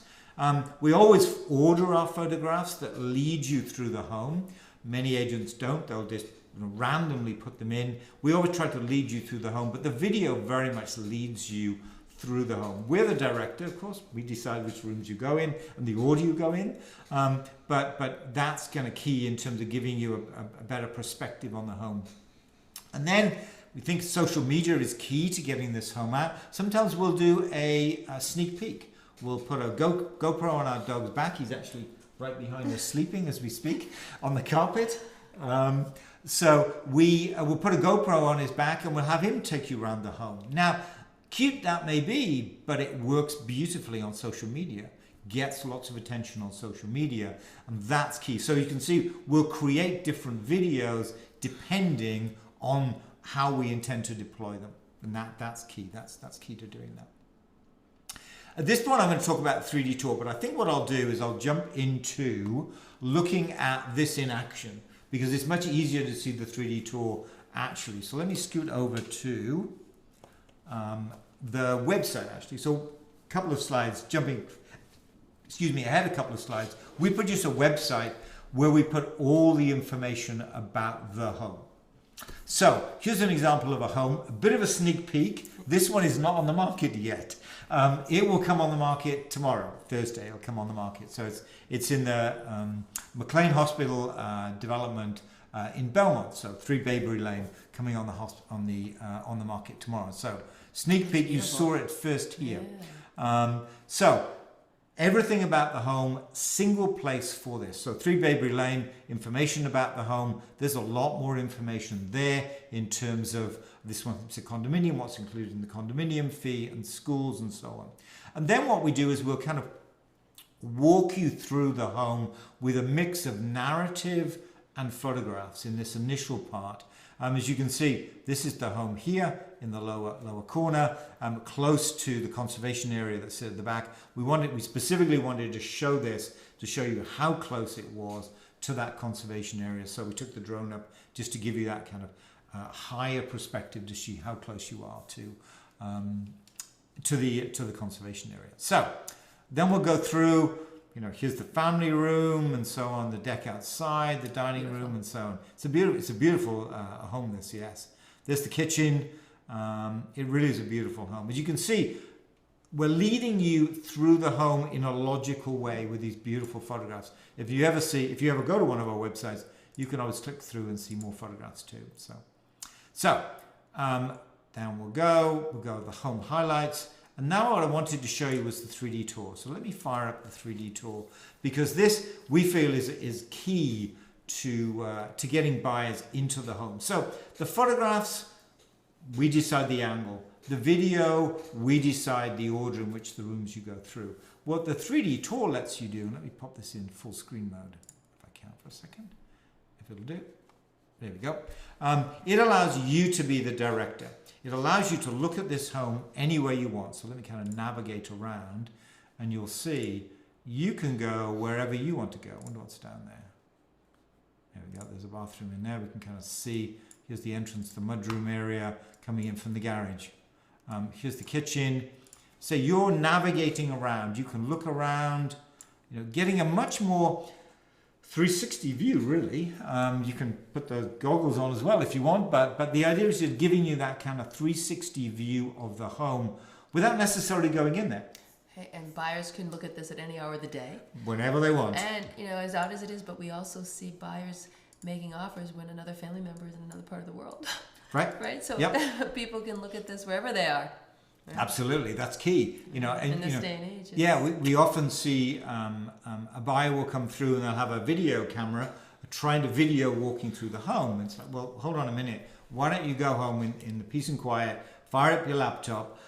We always order our photographs that lead you through the home. Many agents don't. They'll just randomly put them in. We always try to lead you through the home, but the video very much leads you through the home. We're the director, of course. We decide which rooms you go in and the order you go in. But that's kind of key in terms of giving you a better perspective on the home. And then we think social media is key to getting this home out. Sometimes we'll do a sneak peek. We'll put a GoPro on our dog's back. He's actually right behind us sleeping as we speak on the carpet. So we will put a GoPro on his back and we'll have him take you around the home. Now, cute that may be, but it works beautifully on social media. Gets lots of attention on social media, and that's key. So you can see we'll create different videos depending on how we intend to deploy them, and that's key. That's key to doing that. At this point, I'm going to talk about 3D tour, but I think what I'll do is I'll jump into looking at this in action, because it's much easier to see the 3D tour actually. So let me scoot over to the website actually. So a couple of slides, ahead a couple of slides. We produce a website where we put all the information about the home. So here's an example of a home, a bit of a sneak peek. This one is not on the market yet. It will come on the market tomorrow, Thursday. It'll come on the market. So it's in the McLean Hospital development in Belmont. So 3 Bayberry Lane, coming on the market tomorrow. So sneak peek, you saw it first here. Yeah. So everything about the home, single place for this. So 3 Bayberry Lane, information about the home. There's a lot more information there in terms of this one, it's a condominium, what's included in the condominium fee and schools and so on. And then what we do is we'll kind of walk you through the home with a mix of narrative and photographs in this initial part. As you can see, this is the home here in the lower corner, close to the conservation area that's at the back. We specifically wanted to show this to show you how close it was to that conservation area. So we took the drone up just to give you that kind of higher perspective to see how close you are to the conservation area. So then we'll go through. Here's the family room and so on, the deck outside, the dining room and so on. It's a beautiful home, this, yes. There's the kitchen. It really is a beautiful home. As you can see, we're leading you through the home in a logical way with these beautiful photographs. If you ever go to one of our websites, you can always click through and see more photographs too. So down we'll go to the home highlights. And now what I wanted to show you was the 3D tour. So let me fire up the 3D tour, because this we feel is key to getting buyers into the home. So the photographs, we decide the angle. The video, we decide the order in which the rooms you go through. What the 3D tour lets you do, and let me pop this in full screen mode if I can for a second, if it'll do. There we go. It allows you to be the director. It allows you to look at this home any way you want. So let me kind of navigate around and you'll see you can go wherever you want to go. I wonder what's down there. There we go. There's a bathroom in there. We can kind of see. Here's the entrance, the mudroom area coming in from the garage. Here's the kitchen. So you're navigating around. You can look around, getting a much more 360 view, really. You can put the goggles on as well if you want, but the idea is just giving you that kind of 360 view of the home without necessarily going in there. Hey, and buyers can look at this at any hour of the day. Whenever they want. And, as odd as it is, but we also see buyers making offers when another family member is in another part of the world. Right. Right? So yep. People can look at this wherever they are. Right? Absolutely, that's key. In this day and age. Yeah, we often see a buyer will come through and they'll have a video camera trying to video walking through the home. It's like, well, hold on a minute. Why don't you go home in the peace and quiet, fire up your laptop,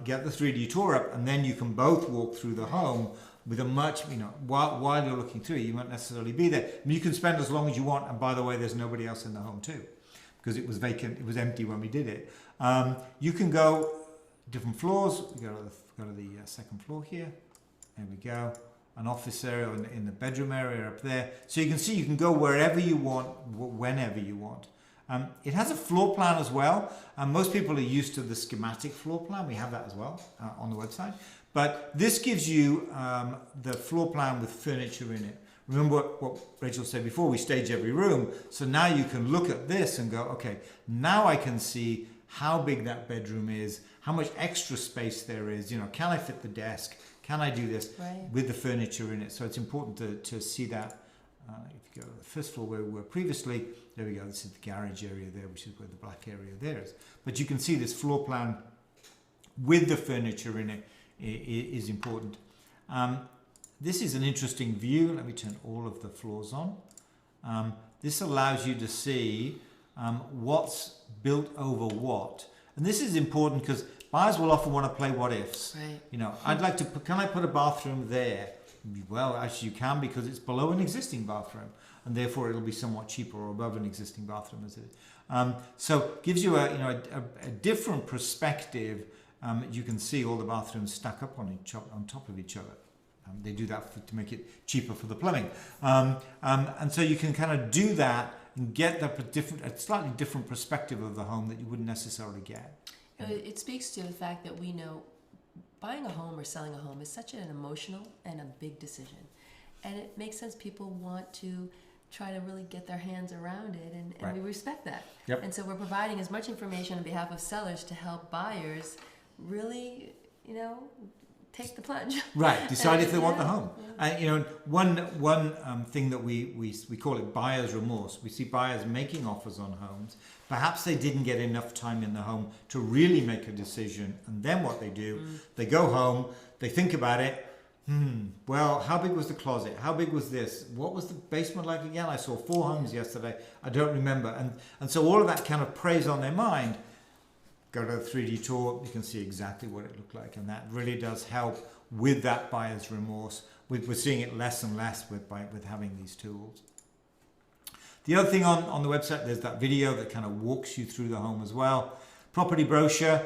get the 3D tour up, and then you can both walk through the home with a much, while you're looking through, you won't necessarily be there. I mean, you can spend as long as you want, and by the way, there's nobody else in the home too. because it was vacant, it was empty when we did it. You can go different floors. We go to the second floor here. There we go. An office area in the bedroom area up there. So you can see you can go wherever you want, whenever you want. It has a floor plan as well. Most people are used to the schematic floor plan. We have that as well on the website. But this gives you the floor plan with furniture in it. Remember what Rachel said before, we stage every room. So now you can look at this and go, okay, now I can see how big that bedroom is, how much extra space there is, can I fit the desk? Can I do this with the furniture in it? So it's important to see that. If you go to the first floor where we were previously, there we go, this is the garage area there, which is where the black area there is. But you can see this floor plan with the furniture in it is important. This is an interesting view. Let me turn all of the floors on. This allows you to see what's built over what. And this is important because buyers will often want to play what ifs. Right. I'd like to can I put a bathroom there? Well, actually you can, because it's below an existing bathroom, and therefore it'll be somewhat cheaper, or above an existing bathroom as it is. So it gives you a different perspective. You can see all the bathrooms stack up on top of each other. They do that to make it cheaper for the plumbing. And so you can kind of do that and get a slightly different perspective of the home that you wouldn't necessarily get. It speaks to the fact that we know buying a home or selling a home is such an emotional and a big decision. And it makes sense people want to try to really get their hands around it, and we respect that. Yep. And so we're providing as much information on behalf of sellers to help buyers really, take the plunge. Right, decide if they want the home. One thing that we call it buyer's remorse. We see buyers making offers on homes. Perhaps they didn't get enough time in the home to really make a decision, and then what they do, they go home, they think about it. Well, how big was the closet? How big was this? What was the basement like again? I saw 4 homes yesterday. I don't remember. And so all of that kind of preys on their mind. Go to a 3D tour, you can see exactly what it looked like, and that really does help with that buyer's remorse. We're seeing it less and less with having these tools. The other thing on the website, there's that video that kind of walks you through the home as well. Property brochure.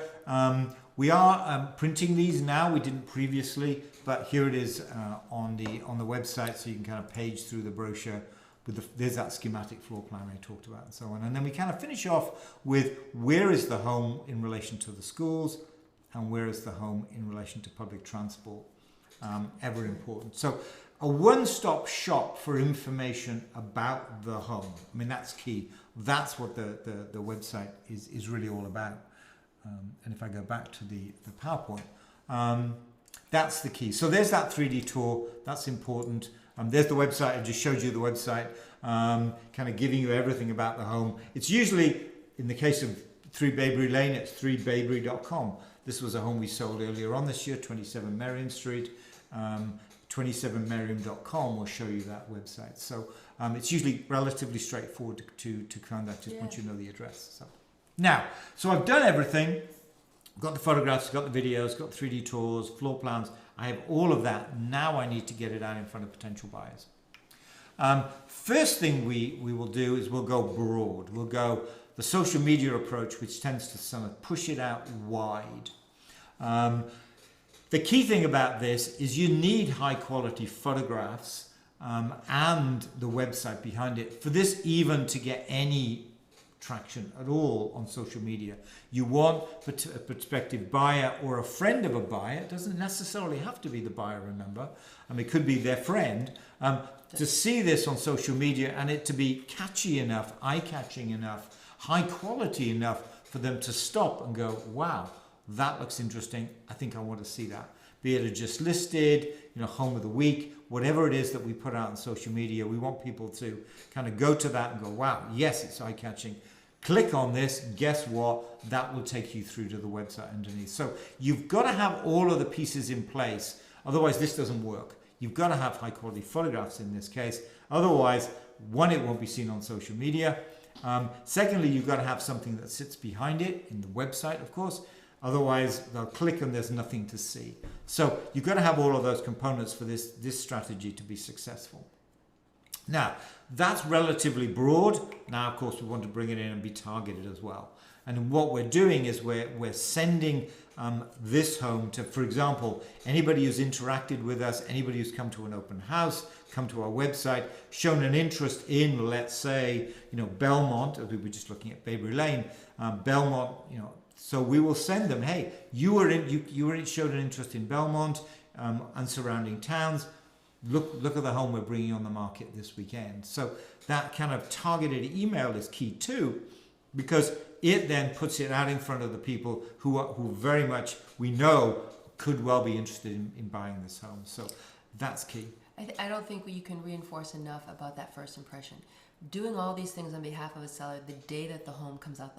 We are printing these now. We didn't previously, but here it is on the website, so you can kind of page through the brochure. There's that schematic floor plan I talked about and so on. And then we kind of finish off with where is the home in relation to the schools, and where is the home in relation to public transport. Ever important. So a one-stop shop for information about the home. I mean, that's key. That's what the website is really all about. And if I go back to the PowerPoint, that's the key. So there's that 3D tour. That's important. There's the website. I just showed you the website, kind of giving you everything about the home. It's usually, in the case of 3 Baybury Lane, it's 3baybury.com. This was a home we sold earlier on this year, 27 Merriam Street. 27merriam.com will show you that website. So it's usually relatively straightforward to contact just once you know the address. So I've done everything. Got the photographs, got the videos, got 3D tours, floor plans. I have all of that. Now I need to get it out in front of potential buyers. First thing we will do is we'll go broad. We'll go the social media approach, which tends to sort of push it out wide. The key thing about this is you need high quality photographs and the website behind it for this even to get any traction at all on social media. You want a prospective buyer or a friend of a buyer. It doesn't necessarily have to be the buyer, remember. It could be their friend. To see this on social media and it to be catchy enough, eye-catching enough, high quality enough for them to stop and go, wow, that looks interesting. I think I want to see that. Be it a just listed, home of the week, whatever it is that we put out on social media, we want people to kind of go to that and go, wow, yes, it's eye-catching. Click on this, guess what? That will take you through to the website underneath. So you've got to have all of the pieces in place. Otherwise, this doesn't work. You've got to have high quality photographs in this case. Otherwise, one, it won't be seen on social media. Secondly, you've got to have something that sits behind it in the website, of course. Otherwise, they'll click and there's nothing to see. So you've got to have all of those components for this strategy to be successful. Now, that's relatively broad. Now, of course, we want to bring it in and be targeted as well. And what we're doing is we're sending this home to, for example, anybody who's interacted with us, anybody who's come to an open house, come to our website, shown an interest in, let's say, Belmont, as we were just looking at Baybury Lane, Belmont, so we will send them, hey, you already showed an interest in Belmont and surrounding towns. Look at the home we're bringing on the market this weekend. So that kind of targeted email is key too, because it then puts it out in front of the people who very much we know could well be interested in buying this home. So that's key. I don't think you can reinforce enough about that first impression. Doing all these things on behalf of a seller the day that the home comes on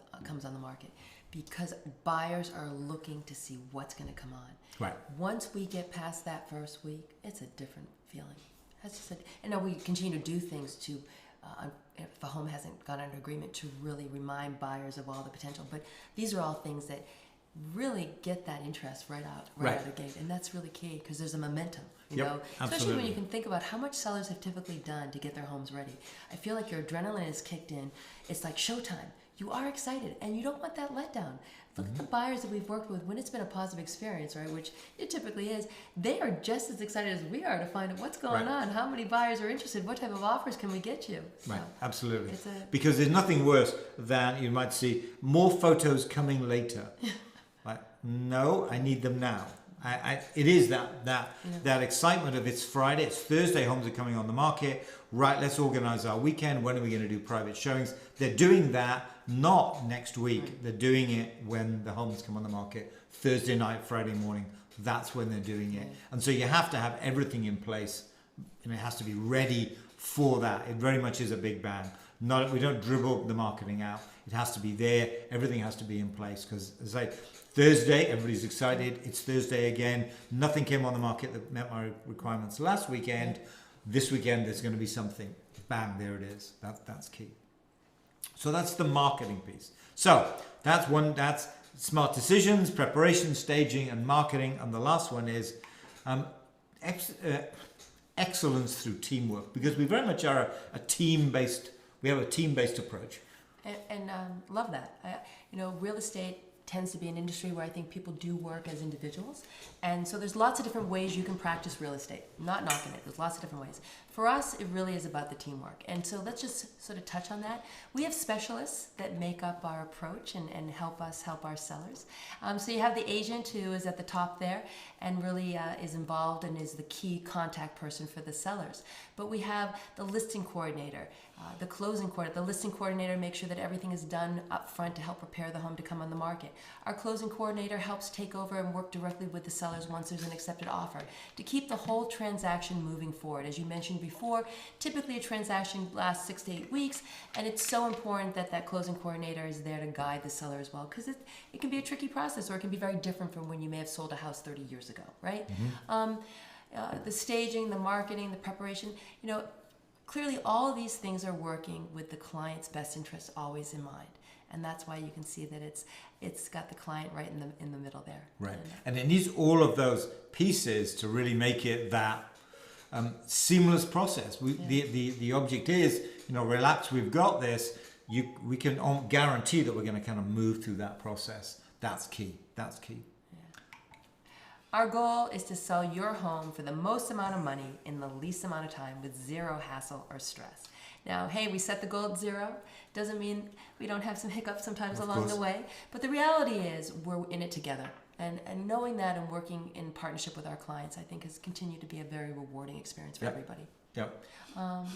the market, because buyers are looking to see what's going to come on. Right. Once we get past that first week, it's a different feeling. And now we continue to do things to, if a home hasn't gone under agreement, to really remind buyers of all the potential. But these are all things that really get that interest right out of the gate, and that's really key because there's a momentum. You know, especially when you can think about how much sellers have typically done to get their homes ready. I feel like your adrenaline is kicked in. It's like showtime. You are excited, and you don't want that letdown. Look at the buyers that we've worked with when it's been a positive experience, right? Which it typically is. They are just as excited as we are to find out what's going on, how many buyers are interested, what type of offers can we get you. So right, absolutely. Because there's nothing worse than you might see more photos coming later. Like, no, I need them now. It is that excitement of it's Friday, it's Thursday, homes are coming on the market. Right, let's organize our weekend. When are we going to do private showings? They're doing that not next week. Right. They're doing it when the homes come on the market. Thursday night, Friday morning. That's when they're doing it. And so you have to have everything in place, and it has to be ready for that. It very much is a big bang. We don't dribble the marketing out. It has to be there. Everything has to be in place because, as I say, Thursday, everybody's excited. It's Thursday again. Nothing came on the market that met my requirements last weekend. This weekend, there's going to be something. Bang, there it is. That's key. So that's the marketing piece. So that's smart decisions, preparation, staging, and marketing. And the last one is excellence through teamwork, because we very much are a team-based. We have a team-based approach. And love that. Real estate tends to be an industry where I think people do work as individuals. And so there's lots of different ways you can practice real estate. Not knocking it. There's lots of different ways. For us, it really is about the teamwork. And so let's just sort of touch on that. We have specialists that make up our approach and help us help our sellers. So you have the agent who is at the top there and really is involved and is the key contact person for the sellers. But we have the listing coordinator, the closing coordinator. The listing coordinator makes sure that everything is done up front to help prepare the home to come on the market. Our closing coordinator helps take over and work directly with the sellers once there's an accepted offer to keep the whole transaction moving forward. As you mentioned before, typically a transaction lasts 6 to 8 weeks, and it's so important that that closing coordinator is there to guide the seller as well, because it can be a tricky process, or it can be very different from when you may have sold a house 30 years ago, right? The staging, the marketing, the preparation, clearly all of these things are working with the client's best interest always in mind. And that's why you can see that it's got the client right in the middle there. Right. And it needs all of those pieces to really make it that seamless process. The object is, relax, we've got this. We can guarantee that we're going to kind of move through that process. That's key. That's key. Our goal is to sell your home for the most amount of money in the least amount of time with zero hassle or stress. Now, hey, we set the goal at 0. Doesn't mean we don't have some hiccups sometimes along the way. But the reality is we're in it together. And knowing that and working in partnership with our clients, I think, has continued to be a very rewarding experience for everybody. Yep.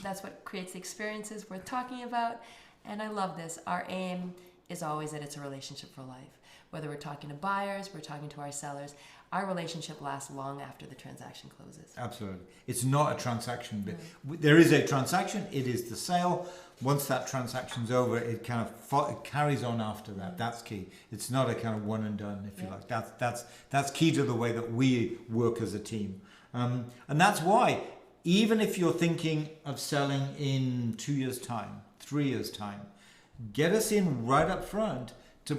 That's what creates the experiences worth talking about. And I love this. Our aim is always that it's a relationship for life. Whether we're talking to buyers, we're talking to our sellers, our relationship lasts long after the transaction closes. Absolutely. It's not a transaction. There is a transaction. It is the sale. Once that transaction's over, it kind of it carries on after that. That's key. It's not a kind of one and done, if you like. That's key to the way that we work as a team. And that's why, even if you're thinking of selling in 2 years' time, 3 years' time, get us in right up front to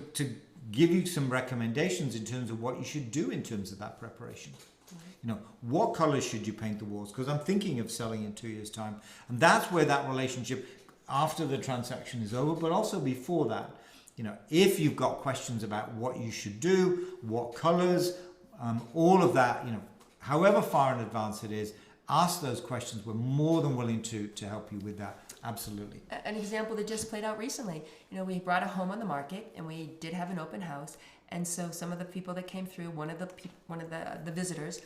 give you some recommendations in terms of what you should do in terms of that preparation. You know, what colors should you paint the walls? Because I'm thinking of selling in 2 years' time. And that's where that relationship after the transaction is over, but also before that. You know, if you've got questions about what you should do, what colors, all of that, you know, however far in advance it is, ask those questions. We're more than willing to help you with that. Absolutely. An example that just played out recently, you know, we brought a home on the market and we did have an open house. And so some of the people that came through, one of the visitors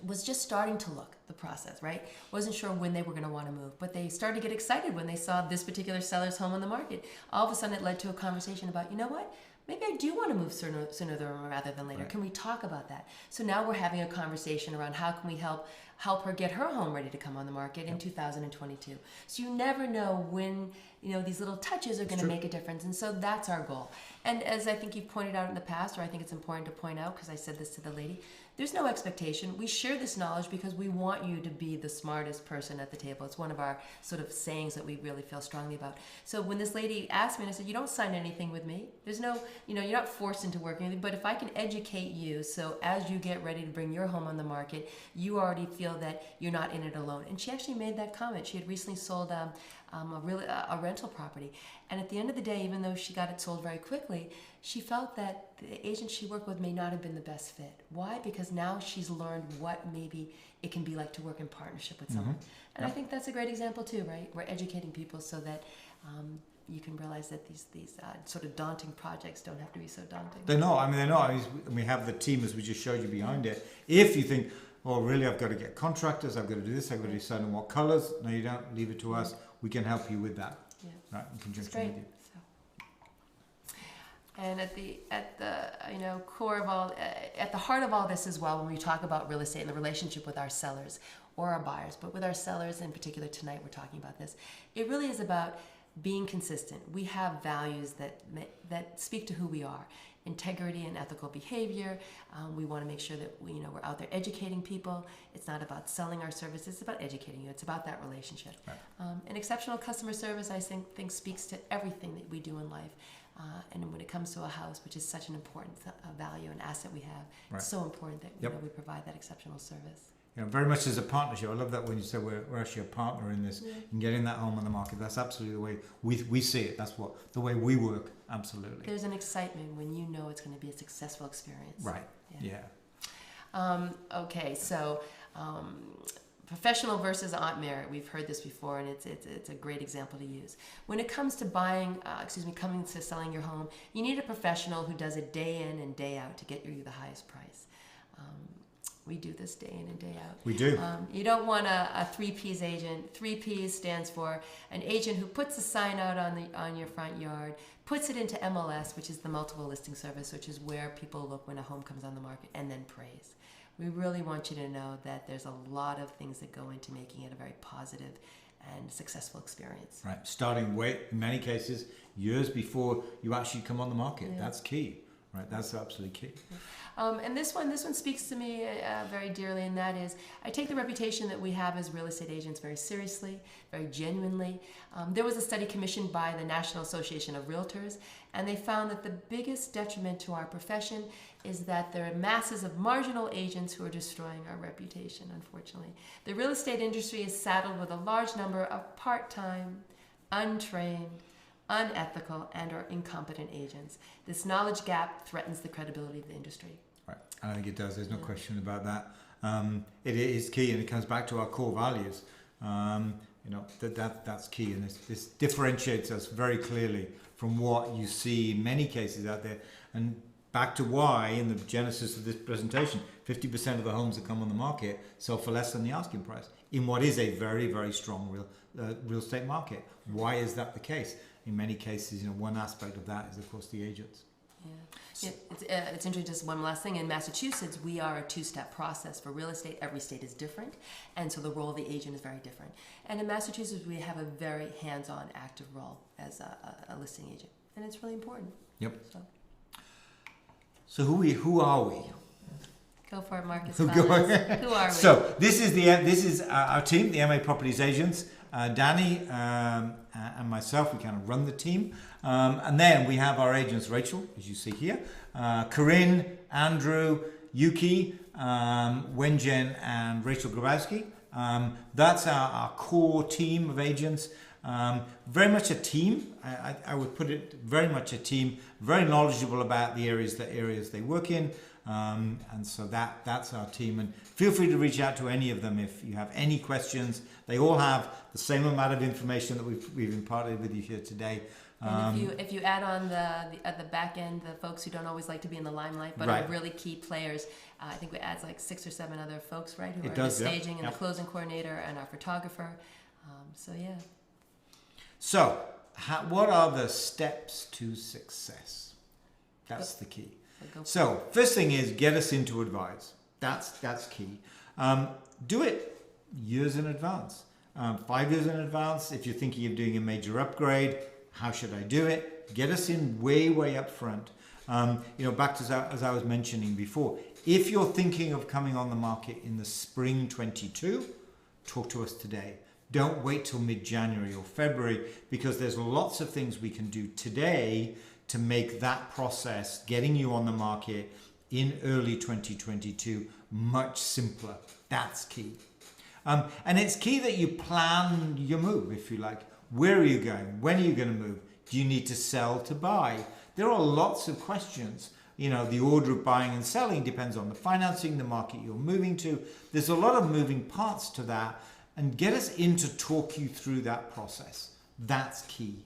was just starting to look the process, right? Wasn't sure when they were going to want to move, but they started to get excited when they saw this particular seller's home on the market. All of a sudden it led to a conversation about, you know what? Maybe I do want to move sooner rather than later. Right. Can we talk about that? So now we're having a conversation around how can we help her get her home ready to come on the market in 2022. So you never know when, you know, these little touches are going to make a difference. And so that's our goal. And as I think you've pointed out in the past, or I think it's important to point out because I said this to the lady, there's no expectation. We share this knowledge because we want you to be the smartest person at the table. It's one of our sort of sayings that we really feel strongly about. So when this lady asked me, and I said, you don't sign anything with me. There's no, you know, you're not forced into working with me, but if I can educate you, so as you get ready to bring your home on the market, you already feel that you're not in it alone. And she actually made that comment. She had recently sold a rental property. And at the end of the day, even though she got it sold very quickly, she felt that the agent she worked with may not have been the best fit. Why? Because now she's learned what maybe it can be like to work in partnership with someone. And I think that's a great example too, right? We're educating people so that you can realize that these sort of daunting projects don't have to be so daunting. They're not. I mean, they're not. I mean, we have the team, as we just showed you behind it. If you think, oh, really, I've got to get contractors, I've got to do this, I've got to decide on what colors. No, you don't. Leave it to us. We can help you with that. Yeah. Right, in conjunction with you. And at the core of all, at the heart of all this as well, when we talk about real estate and the relationship with our sellers or our buyers, but with our sellers in particular tonight, we're talking about this. It really is about being consistent. We have values that speak to who we are. Integrity and ethical behavior. We want to make sure that we're out there educating people. It's not about selling our services. It's about educating you. It's about that relationship. Right. And exceptional customer service, I think speaks to everything that we do in life. And when it comes to a house, which is such an important value and asset we have, it's so important that we provide that exceptional service. You know, very much as a partnership. I love that when you say we're actually a partner in this, in getting that home on the market. That's absolutely the way we see it. That's the way we work. Absolutely. There's an excitement when you know it's going to be a successful experience. Right. Yeah. Okay. So, professional versus Aunt Merit. We've heard this before, and it's a great example to use. When it comes to coming to selling your home, you need a professional who does it day in and day out to get you the highest price. We do this day in and day out. We do. You don't want a 3Ps agent. 3Ps stands for an agent who puts a sign out on your front yard, puts it into MLS, which is the multiple listing service, which is where people look when a home comes on the market, and then praise. We really want you to know that there's a lot of things that go into making it a very positive and successful experience. Right. Starting way, in many cases, years before you actually come on the market. Yeah. That's key. Right, that's absolutely key. And this one speaks to me very dearly, and that is, I take the reputation that we have as real estate agents very seriously, very genuinely. There was a study commissioned by the National Association of Realtors, and they found that the biggest detriment to our profession is that there are masses of marginal agents who are destroying our reputation, unfortunately. The real estate industry is saddled with a large number of part-time, untrained, unethical, and or incompetent agents. This knowledge gap threatens the credibility of the industry. Right, I think it does. There's no question about that. It is key, and it comes back to our core values. That's key, and this differentiates us very clearly from what you see in many cases out there. And back to why, in the genesis of this presentation, 50% of the homes that come on the market sell for less than the asking price in what is a very, very strong real estate market. Why is that the case? In many cases, one aspect of that is, of course, the agents. Yeah, it's interesting. Just one last thing. In Massachusetts, we are a two-step process for real estate. Every state is different, and so the role of the agent is very different. And in Massachusetts, we have a very hands-on, active role as a listing agent, and it's really important. Yep. So who are we? Go for it, Marcus. Who are we? So this is our team, the MA Properties Agents. Danny and myself, we kind of run the team. And then we have our agents, Rachel, as you see here, Corinne, Andrew, Yuki, Wenjen, and Rachel Grabowski. That's our core team of agents. Very much a team. I would put it very much a team, very knowledgeable about the areas they work in. And so that's our team. And feel free to reach out to any of them if you have any questions. They all have the same amount of information that we've imparted with you here today. And if you add on at the back end, the folks who don't always like to be in the limelight, but are really key players, I think it adds like 6 or 7 other folks, right? Who are the staging and the closing coordinator and our photographer. So yeah. So, what are the steps to success? That's the key. So, first thing is get us in to advise. That's key. Do it years in advance. 5 years in advance. If you're thinking of doing a major upgrade, how should I do it? Get us in way up front. Back to as I was mentioning before, if you're thinking of coming on the market in the spring 22, talk to us today. Don't wait till mid-January or February, because there's lots of things we can do today to make that process, getting you on the market in early 2022, much simpler. That's key. And it's key that you plan your move, if you like. Where are you going? When are you going to move? Do you need to sell to buy? There are lots of questions. The order of buying and selling depends on the financing, the market you're moving to. There's a lot of moving parts to that. And get us in to talk you through that process. That's key.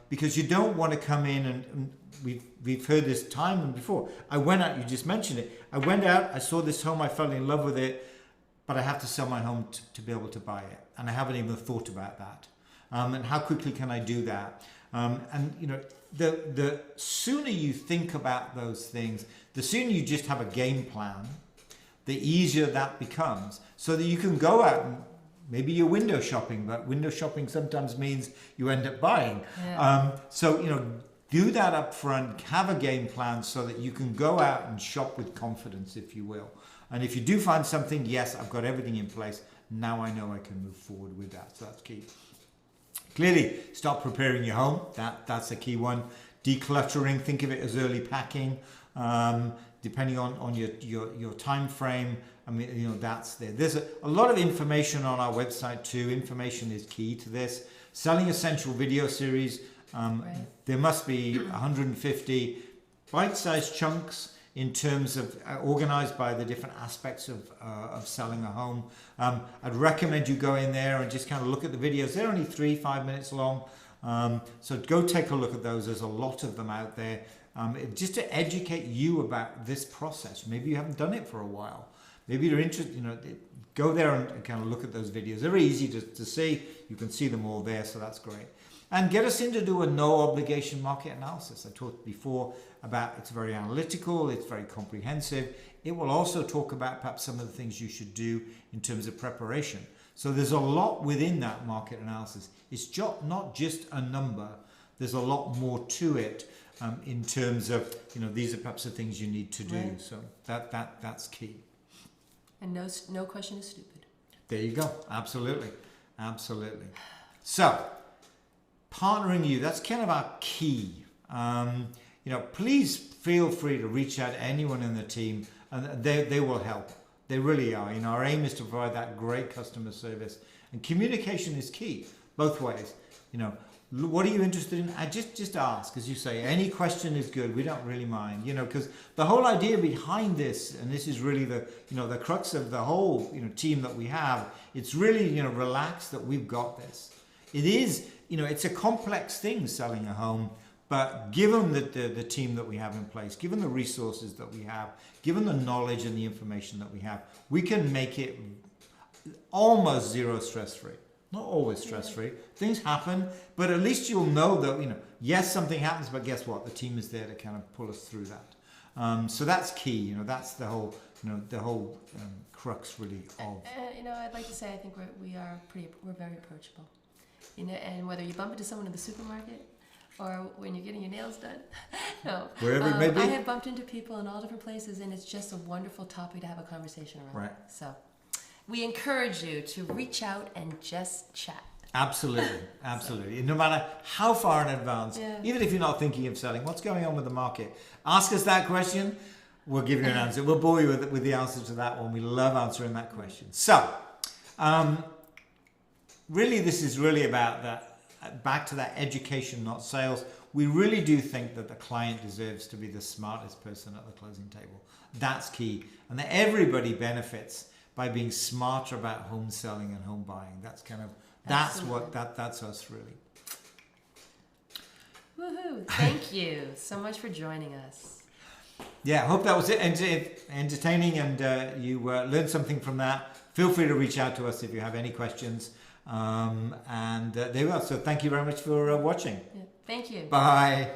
Because you don't want to come in and we've heard this time and before. I went out, you just mentioned it. I went out, I saw this home, I fell in love with it, but I have to sell my home to be able to buy it. And I haven't even thought about that. And how quickly can I do that? The sooner you think about those things, the sooner you just have a game plan, the easier that becomes, so that you can go out and maybe you're window shopping, but window shopping sometimes means you end up buying. Yeah. Do that up front, have a game plan so that you can go out and shop with confidence, if you will. And if you do find something, yes, I've got everything in place. Now I know I can move forward with that. So that's key. Clearly, start preparing your home. That's a key one. Decluttering, think of it as early packing. Depending on your time frame, that's there. There's a lot of information on our website too. Information is key to this. Selling Essential video series. There must be 150 bite-sized chunks in terms of organized by the different aspects of selling a home. I'd recommend you go in there and just kind of look at the videos. They're only 3-5 minutes long. So go take a look at those. There's a lot of them out there. Just to educate you about this process. Maybe you haven't done it for a while. Maybe you're interested, go there and kind of look at those videos. They're easy to see. You can see them all there, so that's great. And get us in to do a no obligation market analysis. I talked before about it's very analytical, it's very comprehensive. It will also talk about perhaps some of the things you should do in terms of preparation. So there's a lot within that market analysis. It's not just a number. There's a lot more to it. In terms of, these are perhaps the things you need to do. Right. So that's key. And no question is stupid. There you go. Absolutely. So, partnering you, that's kind of our key. Please feel free to reach out to anyone in the team, and they will help. They really are. Our aim is to provide that great customer service, and communication is key, both ways. What are you interested in? I just ask, as you say. Any question is good. We don't really mind, because the whole idea behind this, and this is really the crux of the whole team that we have. It's really relax that we've got this. It is it's a complex thing selling a home, but given the team that we have in place, given the resources that we have, given the knowledge and the information that we have, we can make it almost zero stress free. Not always stress-free. Things happen, but at least you'll know that, yes, something happens, but guess what? The team is there to kind of pull us through that. So that's key. That's the whole, crux really of. I'd like to say I think we're very approachable. And whether you bump into someone in the supermarket or when you're getting your nails done, no. Wherever it may be. I have bumped into people in all different places, and it's just a wonderful topic to have a conversation around. Right. So. We encourage you to reach out and just chat. Absolutely. No matter how far in advance, even if you're not thinking of selling, what's going on with the market? Ask us that question. we'll give you an answer. We'll bore you with the answer to that one. We love answering that question. So, really, this is really about that, back to that education, not sales. We really do think that the client deserves to be the smartest person at the closing table. That's key. And that everybody benefits by being smarter about home selling and home buying. That's kind of, that's us really. Woohoo! Thank you so much for joining us. Yeah, I hope that was entertaining and you learned something from that. Feel free to reach out to us if you have any questions. There we are. So thank you very much for watching. Yeah, thank you. Bye.